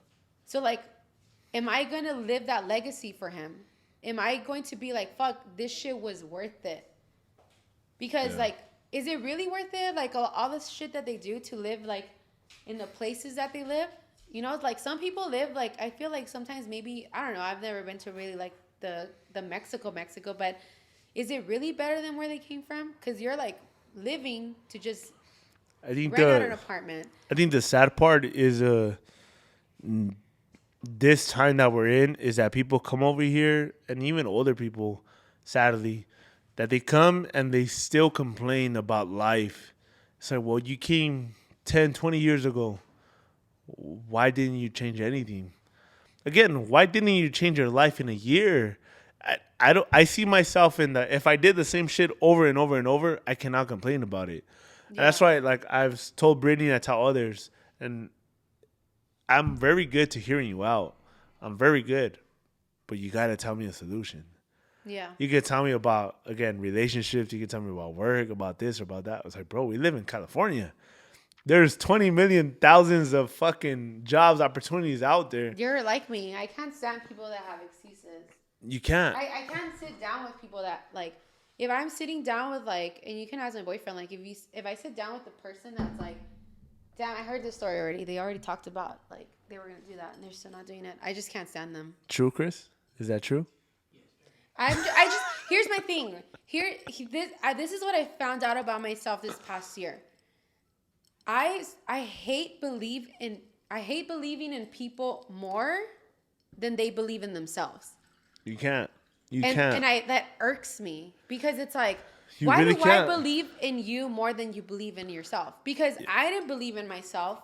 So, like, am I going to live that legacy for him? Am I going to be like, fuck, this shit was worth it? Because, like, is it really worth it? Like, all this shit that they do to live, like, in the places that they live? You know, like, some people live, like, I feel like sometimes maybe, I don't know, I've never been to really, like, the Mexico, but is it really better than where they came from? Because you're, like, living to just rent out an apartment. I think the sad part is this time that we're in is that people come over here, and even older people, sadly, that they come and they still complain about life It's like, well, you came 10, 20 years ago. Why didn't you change anything? Again, why didn't you change your life in a year? I don't. I see myself in the. If I did the same shit over and over and over, I cannot complain about it. And that's why, like I've told Brittany, I tell others, and I'm very good to hearing you out. I'm very good, but you gotta tell me a solution. Yeah. You could tell me about, again, relationships. You could tell me about work, about this or about that. I was like, bro, we live in California. There's 20 million thousands of fucking jobs opportunities out there. You're like me. I can't stand people that have excuses. You can't. I can't sit down with people that like if I'm sitting down with like and you can ask my boyfriend like if I sit down with the person that's like damn I heard this story already. They already talked about like they were gonna do that and they're still not doing it. I just can't stand them. True, Chris? Is that true? I just here's my thing. This is what I found out about myself this past year. I hate believing in people more than they believe in themselves. You can't. You and, can't. And that irks me because it's like, You why really do can't. I believe in you more than you believe in yourself? Because I didn't believe in myself,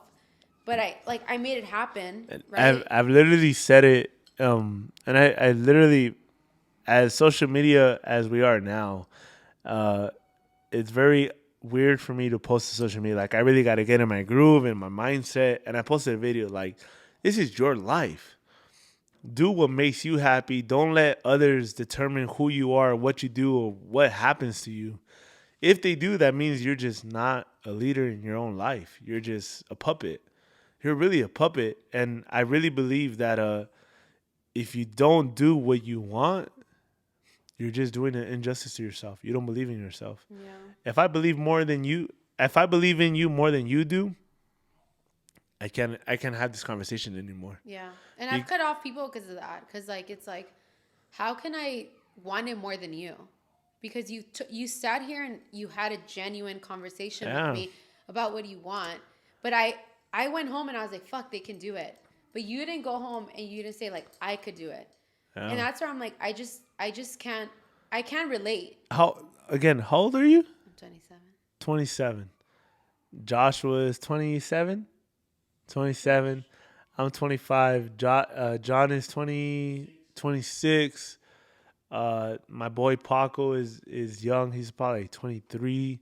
but I made it happen. Right? I've literally said it, and I literally, as social media as we are now, it's very weird for me to post to social media. Like I really got to get in my groove and my mindset. And I posted a video like, this is your life. Do what makes you happy. Don't let others determine who you are, what you do, or what happens to you. If they do, that means you're just not a leader in your own life. You're just a puppet. You're really a puppet. And I really believe that if you don't do what you want, you're just doing an injustice to yourself. You don't believe in yourself. Yeah. If I believe in you more than you do, I can't have this conversation anymore. Yeah. And I've cut off people because of that. Because like it's like, how can I want it more than you? Because you sat here and you had a genuine conversation with me about what you want. But I went home and I was like, fuck, they can do it. But you didn't go home and you didn't say like, I could do it. Yeah. And that's where I'm like, I just can't relate. How old are you? I'm 27. 27. Joshua is 27. 27. I'm 25. John is 26. My boy Paco is young. He's probably like 23.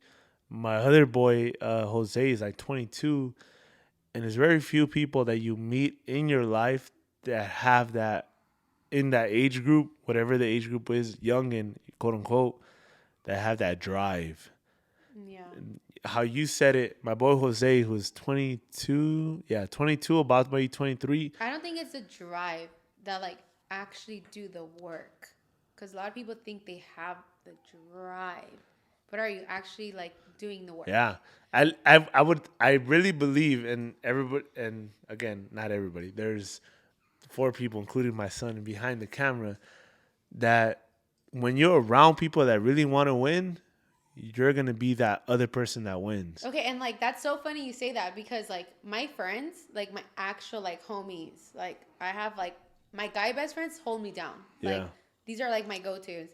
My other boy Jose is like 22. And there's very few people that you meet in your life that have that in that age group, whatever the age group is, young and quote unquote, that have that drive. Yeah. And how you said it, my boy Jose, who's 22, 22, about to be 23. I don't think it's a drive that like actually do the work, because a lot of people think they have the drive, but are you actually like doing the work? Yeah, I really believe in everybody, and again, not everybody. There's 4 people, including my son, behind the camera, that when you're around people that really want to win, you're going to be that other person that wins. Okay, and like that's so funny you say that, because like my friends, like my actual like homies, like I have like my guy best friends hold me down. Like these are like my go-tos.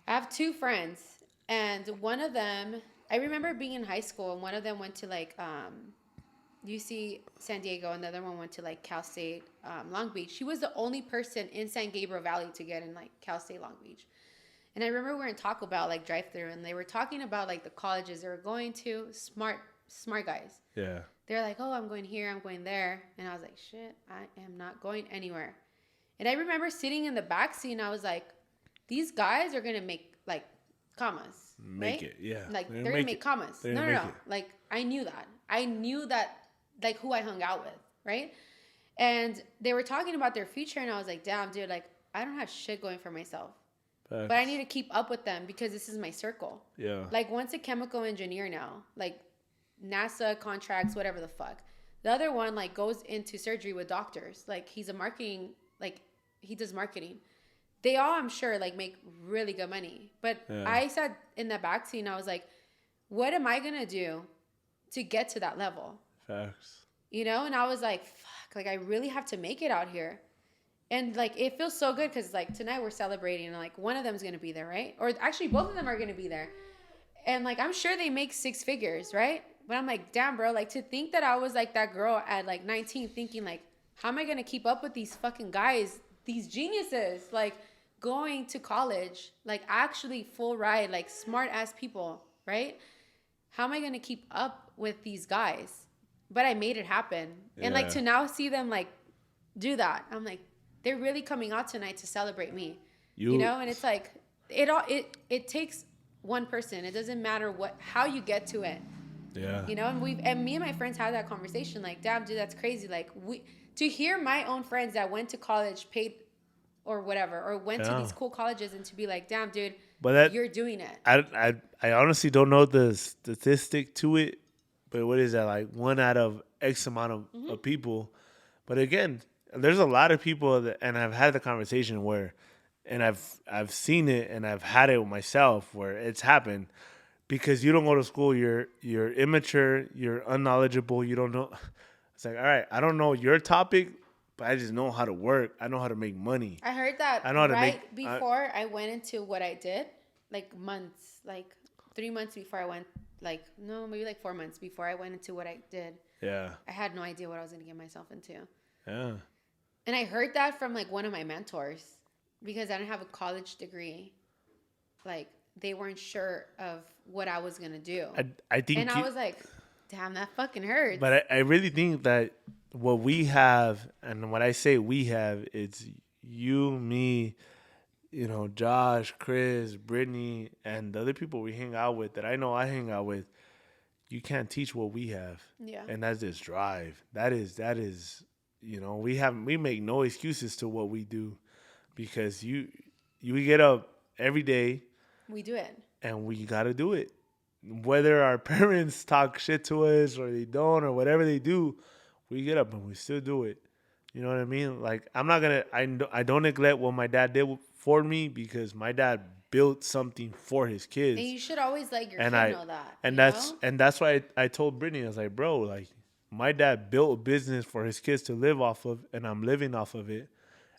I have 2 friends, and one of them, I remember being in high school, and one of them went to like UC San Diego, and the other one went to like Cal State Long Beach. She was the only person in San Gabriel Valley to get in like Cal State Long Beach. And I remember we were in Taco Bell, like drive-thru, and they were talking about like the colleges they were going to. Smart guys. Yeah. They're like, oh, I'm going here, I'm going there. And I was like, shit, I am not going anywhere. And I remember sitting in the back seat, and I was like, these guys are going to make like commas. Make it, yeah. Like they're going to make commas. No. Like I knew that like who I hung out with, right? And they were talking about their future, and I was like, damn, dude, like I don't have shit going for myself. But I need to keep up with them because this is my circle. Yeah. Like one's a chemical engineer now, like NASA contracts, whatever the fuck. The other one like goes into surgery with doctors. Like he's a marketing, like he does marketing. They all, I'm sure, like make really good money. But I sat in the backseat and I was like, what am I going to do to get to that level? Facts. You know? And I was like, fuck, like I really have to make it out here. And like it feels so good because like tonight we're celebrating and like one of them's gonna be there, right? Or actually both of them are gonna be there. And like, I'm sure they make 6 figures, right? But I'm like, damn, bro, like to think that I was like that girl at like 19 thinking like, how am I going to keep up with these fucking guys, these geniuses, like going to college, like actually full ride, like smart ass people, right? How am I going to keep up with these guys? But I made it happen. And like Yeah. to now see them like do that, I'm like, they're really coming out tonight to celebrate me. You know, and it's like it takes one person. It doesn't matter how you get to it. Yeah. You know, and me and my friends had that conversation like, damn, dude, that's crazy. Like to hear my own friends that went to college, paid or whatever, or went to these cool colleges, and to be like, damn, dude, but you're doing it. I honestly don't know the statistic to it, but what is that, like 1 out of X amount of people? But again, there's a lot of people that, and I've had the conversation where, and I've seen it and I've had it myself where it's happened because you don't go to school, you're immature, you're unknowledgeable, you don't know. It's like, all right, I don't know your topic, but I just know how to work. I know how to make money. I heard that I know how to right before I went into what I did, like months, like 3 months before I went, like, no, maybe like 4 months before I went into what I did. Yeah. I had no idea what I was going to get myself into. Yeah. And I heard that from like one of my mentors because I didn't have a college degree. Like they weren't sure of what I was going to do. I think, and I was like, damn, that fucking hurts. But I really think that what we have, and when I say we have, it's you, me, you know, Josh, Chris, Brittany, and the other people we hang out with that I know I hang out with. You can't teach what we have. Yeah. And that's this drive. That is, you know, we make no excuses to what we do because you get up every day. We do it. And we got to do it. Whether our parents talk shit to us or they don't or whatever they do, we get up and we still do it. You know what I mean? Like, I'm not going to, I don't neglect what my dad did for me because my dad built something for his kids. And you should always let your kid know that. And that's why I told Brittany, I was like, bro, like, my dad built a business for his kids to live off of, and I'm living off of it.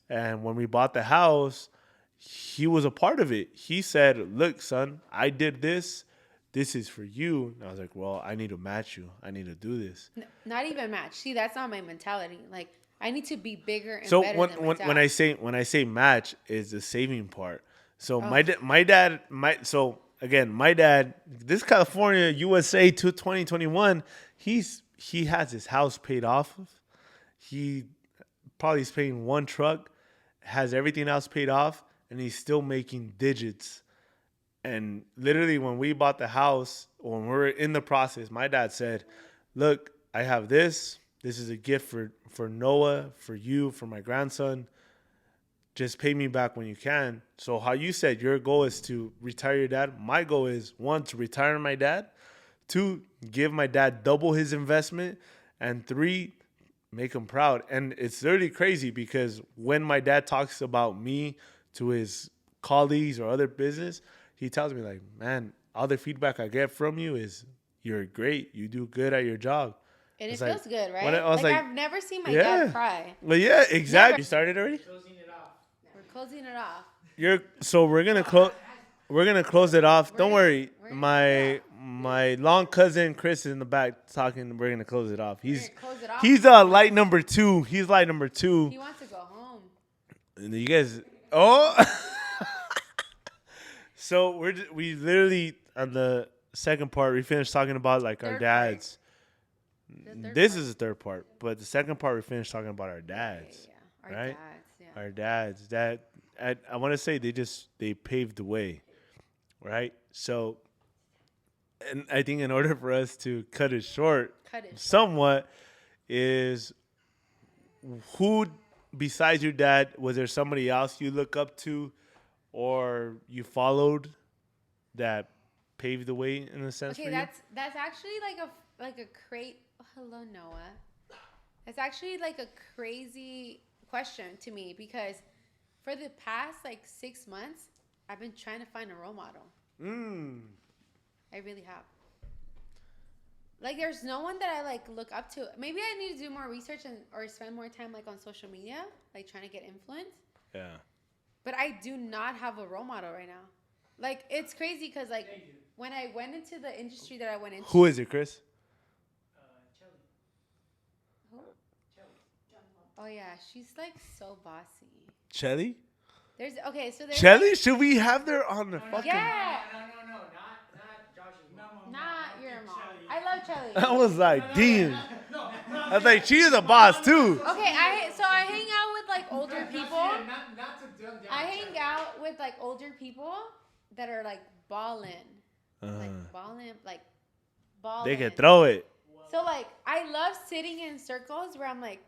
And when we bought the house, he was a part of it. He said, look, son, I did this. This is for you. And I was like, well, I need to match you. I need to do this. Not even match. See, that's not my mentality. Like, I need to be bigger and so better when, than my dad. when I say match is the saving part. So my dad, this California, USA to 2021, he has his house paid off. He probably is paying one truck, has everything else paid off, and he's still making digits. And literally when we bought the house, when we were in the process, my dad said, look, I have this. This is a gift for Noah, for you, for my grandson. Just pay me back when you can. So how you said your goal is to retire your dad. My goal is 1, to retire my dad. 2, give my dad double his investment. And 3, make him proud. And it's really crazy because when my dad talks about me to his colleagues or other business, he tells me like, man, all the feedback I get from you is you're great. You do good at your job. And it feels good, right? I was like I've never seen my dad cry. Well, yeah, exactly. You started already? We're closing it off. We're gonna close it off. Don't worry. My long cousin Chris is in the back talking. We're gonna close it off. He's light number 2. He's light number 2. He wants to go home. And you guys, so we literally on the second part we finished talking about like our dads. This is the third part, but the second part we finished talking about our dads. Our right? dads, yeah. Our dads. That I want to say they paved the way, right? So, and I think in order for us to cut it short somewhat, is who besides your dad, was there somebody else you look up to or you followed that paved the way in a sense for you? That's actually like a crate. Oh, hello, Noah. It's actually like a crazy question to me because for the past like 6 months, I've been trying to find a role model. I really have. Like, there's no one that I like look up to. Maybe I need to do more research or spend more time like on social media, like trying to get influence. Yeah. But I do not have a role model right now. Like, it's crazy because like when I went into the industry that I went into. Who is it, Chris? Who? Oh yeah, she's like so bossy. Chelly? There's Chelly? Should we have her on the fucking? Yeah. No, not Josh's mom. Not your mom. I love Chelly. I was like, damn. I was like, she is a boss too. Okay, I hang out with like older people. Not to dumb down. I hang out with like older people that are like balling. Like balling. They can throw it. So like I love sitting in circles where I'm like,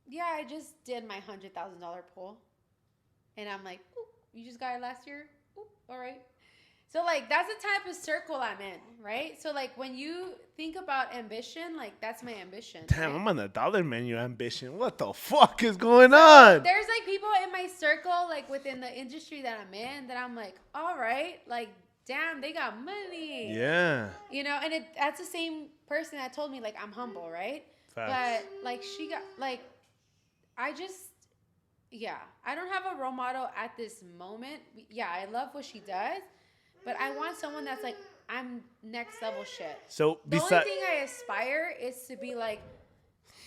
yeah, I just did my $100,000 pull. And I'm like, ooh, you just got it last year? Ooh, all right. So like that's the type of circle I'm in, right? So like when you think about ambition, like that's my ambition. Damn, right? I'm on the dollar menu ambition. What the fuck is going on? There's like people in my circle, like within the industry that I'm in, that I'm like, all right, like damn, they got money. Yeah. You know, and that's the same person that told me like I'm humble, right? Facts. But like she got like, I don't have a role model at this moment. Yeah, I love what she does, but I want someone that's like, I'm next level shit. So The only thing I aspire is to be like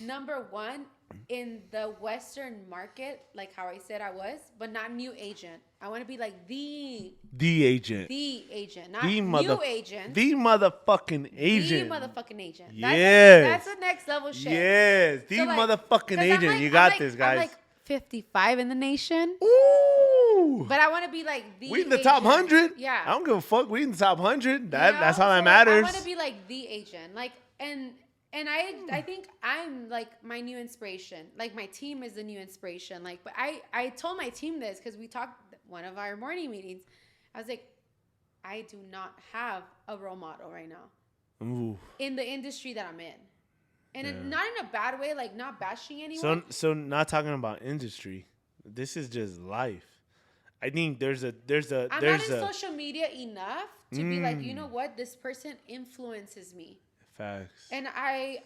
number one in the Western market, like how I said I was, but not new agent. I want to be like the agent. The agent, not The new agent. The motherfucking agent. The motherfucking agent. Yes. That's the next level shit. Yes. The So, like, motherfucking 'cause I'm agent. like- You got I'm this, like, guys. I'm like 55 in the nation. Ooh. But I want to be like the We in the agent. top 100. Yeah. I don't give a fuck. We in the top 100. You That's know? all that So matters. I want to be like the agent. Like, and I think I'm like my new inspiration. Like my team is the new inspiration. Like, but I told my team this because we talked one of our morning meetings. I was like, I do not have a role model right now Ooh. in the industry that I'm in. And not in a bad way, like not bashing anyone. So not talking about industry. This is just life. I think there's a I'm not in social media enough to be like, you know what, this person influences me. Facts. And I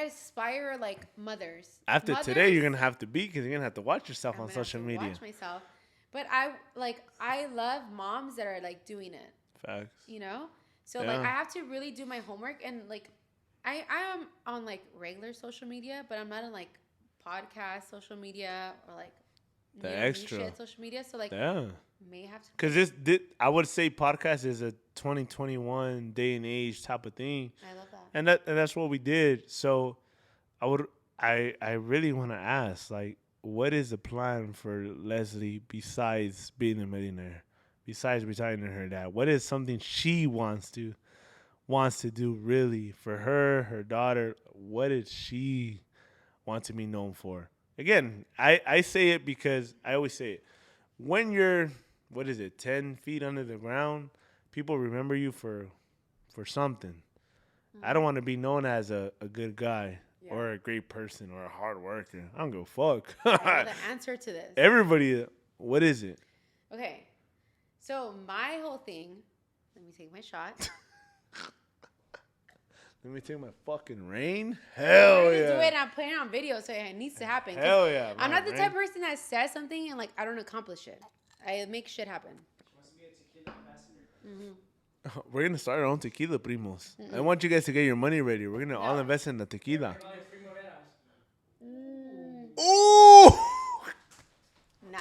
aspire like mothers. After today, you're gonna have to be because you're gonna have to watch yourself I'm on gonna have social to media. Watch myself, but I love moms that are like doing it. Facts. You know, so Yeah. like I have to really do my homework and like I am on like regular social media, but I'm not on like podcast social media or like The new extra shit social media. So like Yeah. may have to. Because I would say podcast is a 2021 day and age type of thing. I love that. And that's what we did. So I really want to ask, like, what is the plan for Leslie besides being a millionaire? Besides retiring her dad, what is something she wants to do really for her daughter? What did she want to be known for? Again, I say it because I always say it. When you're 10 feet under the ground, people remember you for something. Mm-hmm. I don't want to be known as a good guy or a great person or a hard worker. I don't give a fuck. I know the answer to this. Everybody, what is it? Okay. So my whole thing, let me take my shot. Let me take my fucking rain. I'm Hell gonna yeah. do it and I'm putting it on video so it needs to happen. Hell yeah. I'm not the man. type of person that says something and like I don't accomplish it. I make shit happen. She wants to be a tequila ambassador. We're going to start our own tequila, primos. I want you guys to get your money ready. We're going to all invest in the tequila. Ooh! Nah.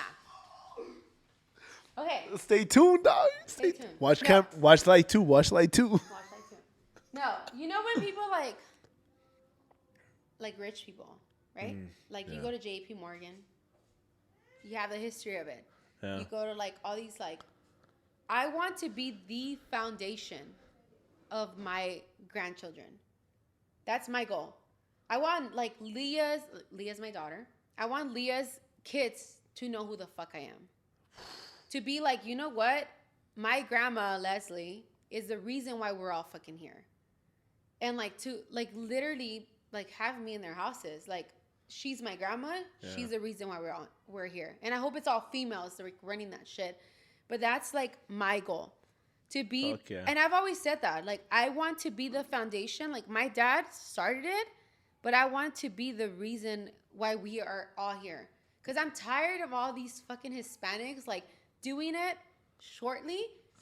Okay. Stay tuned, dog. Stay tuned. Watch No. Watch light 2. Watch light 2. Watch that too. No, you know when people like rich people, right? You go to JP Morgan, you have the history of it. Yeah. You go to like all these like, I want to be the foundation of my grandchildren. That's my goal. I want like Leah's my daughter. I want Leah's kids to know who the fuck I am. To be like, you know what? My grandma, Leslie, is the reason why we're all fucking here. And like to like literally like have me in their houses. Like she's my grandma. Yeah. She's the reason why we're here. And I hope it's all females that are running that shit. But that's like my goal. To be and I've always said that. Like I want to be the foundation. Like my dad started it, but I want to be the reason why we are all here. Cause I'm tired of all these fucking Hispanics like doing it shortly,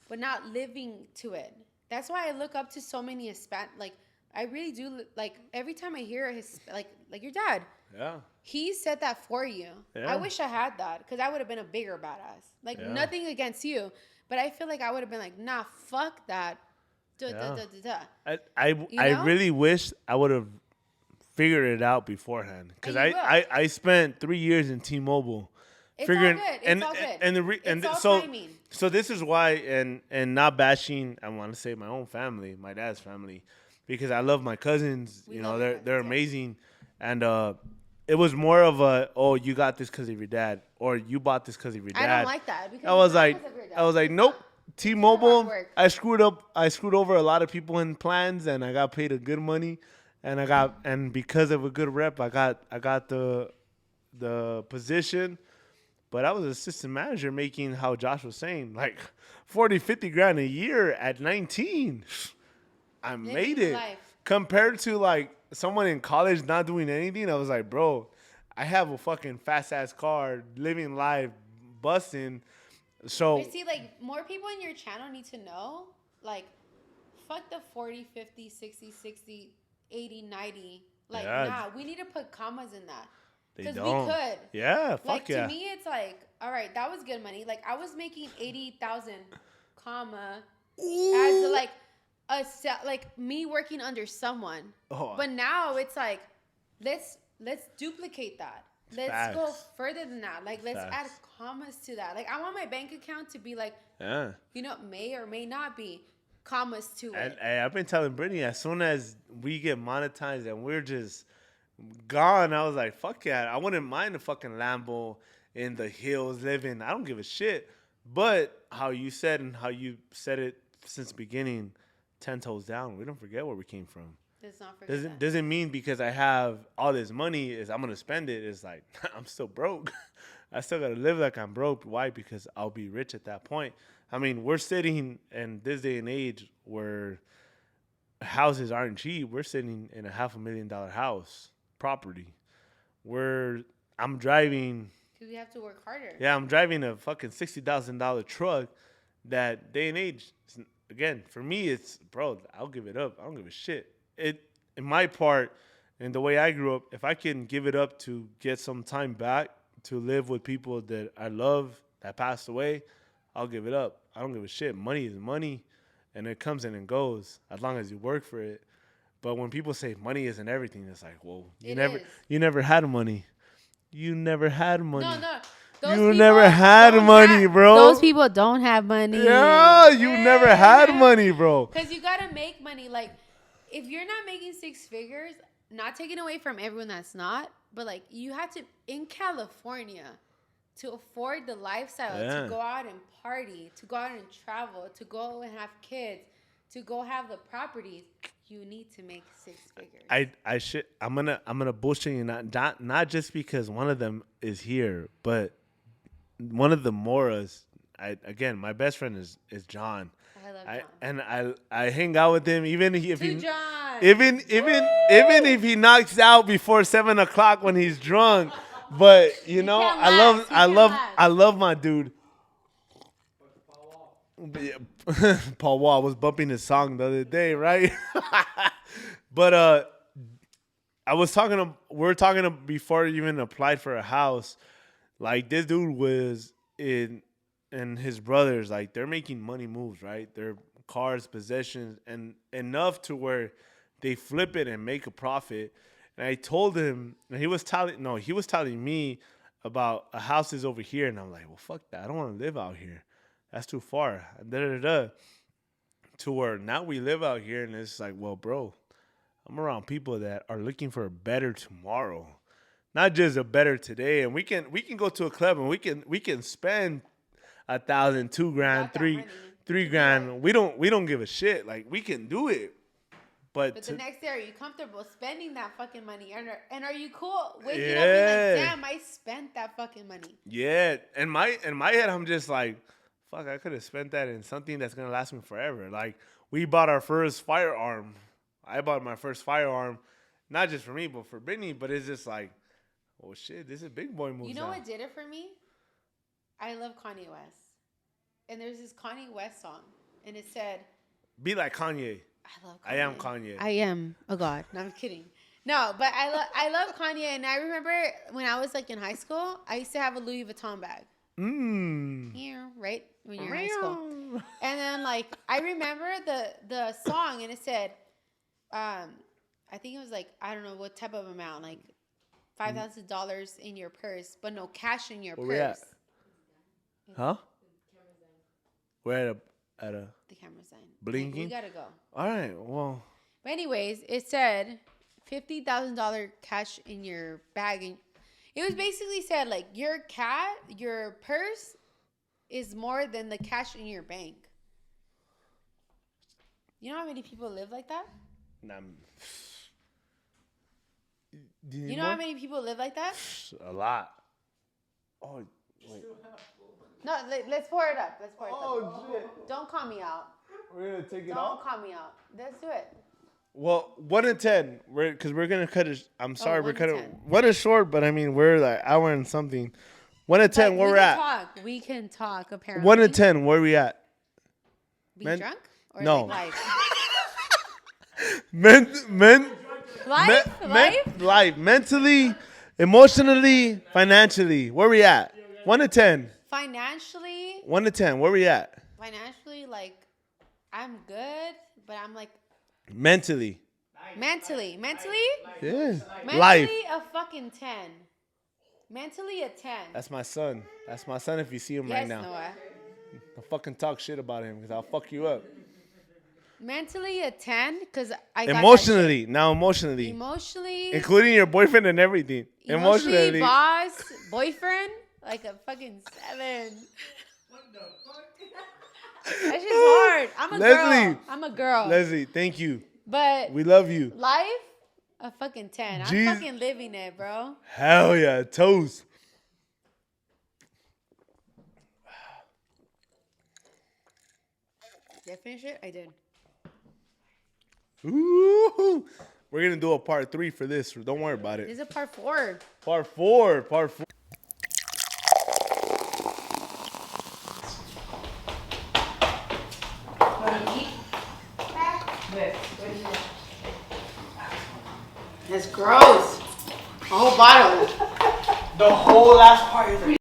but not living to it. That's why I look up to so many like I really do. Like every time I hear his like your dad, Yeah. he said that for you. Yeah. I wish I had that because I would have been a bigger badass. Like Yeah. nothing against you, but I feel like I would have been like, nah, fuck that. Duh, duh, Yeah. duh, duh, duh. You I know? really wish I would have figured it out beforehand because And you will. I spent 3 years in T-Mobile It's all figuring good. It's and all good. and the re, and It's all so timing. so this is why and not bashing I want to say my own family, my dad's family, because I love my cousins. We You love know your they're cousins, yeah. amazing, and it was more of a oh you got this because of your dad or you bought this because of your dad. I don't like that because I was it's not like because of your dad. I was like It's nope. not. T-Mobile, hard work. I screwed over a lot of people in plans, and I got paid a good money, and because of a good rep, I got the position, but I was assistant manager making how Josh was saying like 40, 50 grand a year at 19. I made your it life. compared to like someone in college not doing anything. I was like, bro, I have a fucking fast ass car, living life, busting. So But see, like, more people in your channel need to know, like, fuck the 40, 50, 60, 60, 80, 90. Like, Yeah. nah, we need to put commas in that. they Because we don't. could. Yeah, fuck Like, yeah. to me, it's like, all right, that was good money. Like, I was making 80,000, comma, as, like, like, me working under someone. Oh. But now it's like, let's duplicate that. Let's go Facts. further than that. Like, let's add Facts. commas to that. Like, I want my bank account to be like, Yeah. you know, may or may not be commas to it. And I've been telling Brittany, as soon as we get monetized and we're just gone, I was like, fuck yeah. I wouldn't mind a fucking Lambo in the hills living. I don't give a shit. But how you said and how you said it since the beginning, 10 toes down. We don't forget where we came from. Let's not forget that. Doesn't mean because I have all this money is I'm gonna spend it. It's like I'm still broke. I still gotta live like I'm broke. Why? Because I'll be rich at that point. I mean, we're sitting in this day and age where houses aren't cheap. We're sitting in a $500,000 house property. I'm driving. Because we have to work harder. Yeah, I'm driving a fucking $60,000 truck. That day and age, again, for me, it's bro. I'll give it up. I don't give a shit. In my part, and the way I grew up, if I can give it up to get some time back to live with people that I love that passed away, I'll give it up. I don't give a shit. Money is money, and it comes and it goes as long as you work for it. But when people say money isn't everything, it's like, well, you never had money. You never had money. No. You never had money, bro. Those people don't have money. Yeah, you never had money, bro. Because you got to make money. Like, if you're not making six figures, not taking away from everyone that's not, but like, you have to, in California, to afford the lifestyle, to go out and party, to go out and travel, to go and have kids, to go have the properties, you need to make six figures. I'm gonna bullshit you not just because one of them is here, but one of the Moras. Again, my best friend is John. I love John. And I hang out with him even if he John. even if he knocks out before 7:00 when he's drunk. But you know, I love my dude. Paul Wall was bumping his song the other day, right? But we were talking before you even applied for a house. Like this dude was and his brothers, like they're making money moves, right? Their cars, possessions, and enough to where they flip it and make a profit. And I told him, and he was telling me about a house is over here, and I'm like, well, fuck that. I don't want to live out here. That's too far. To where now we live out here, and it's like, well, bro, I'm around people that are looking for a better tomorrow, not just a better today. And we can go to a club and we can spend $1,000, $2,000, $3,000. We don't give a shit. Like we can do it. But the next day, are you comfortable spending that fucking money? And are you cool waking up and like, damn, I spent that fucking money? Yeah. In my head, I'm just like, fuck, I could have spent that in something that's going to last me forever. Like, we bought our first firearm. I bought my first firearm, not just for me, but for Brittany. But it's just like, oh, shit, this is big boy moves. You know what did it for me? I love Kanye West. And there's this Kanye West song. And it said, Be like Kanye. I love Kanye. I am Kanye. I am a god. No, I'm kidding. No, but I love Kanye, and I remember when I was like in high school, I used to have a Louis Vuitton bag. Yeah, right when you're in high school, and then like I remember the song, and it said, I think it was like I don't know what type of amount, like $5,000 in your purse, but no cash in your Where purse. we at? Huh? We're at a The camera's on. blinking. We gotta go. All right. Well. But anyways, it said $50,000 cash in your bag, and it was basically said like your purse is more than the cash in your bank. You know how many people live like that? Nah, You know how many people live like that? A lot. Oh, wait. No, let's pour it up. Let's pour it up. Oh, shit. Don't call me out. We're going to take it Don't off? call me out. Let's do it. Well, 1 to 10. Because we're going to cut it. I'm sorry. 1 We're to cutting. 10. 1 is short, but I mean, we're like hour and something. 1 to 10, But where we're at. We can talk, apparently. 1 to 10, where we at? Be drunk? Or No. like Life. Mentally, emotionally, financially. Where we at? 1 to 10. Financially, 1 to 10. Where we at? like, I'm good, but I'm like, Mentally. mentally, Yeah. mentally Life. a fucking 10. Mentally a 10. That's my son. That's my son if you see him yes, right now. Noah. Don't fucking talk shit about him because I'll fuck you up. Mentally a 10 because I got Emotionally. Now emotionally. Emotionally. Including your boyfriend and everything. Emotionally, boss, boyfriend, like a fucking 7. What the fuck? That shit's hard. I'm a Leslie. girl. I'm a girl. Leslie, thank you. But We love you. life, a fucking 10. I'm Jeez. fucking living it, bro. Hell yeah. Toast. Did I finish it? I did. Ooh. We're going to do a part 3 for this. Don't worry about This it. is a part 4. Part 4. That's gross. A whole bottle. The whole last part is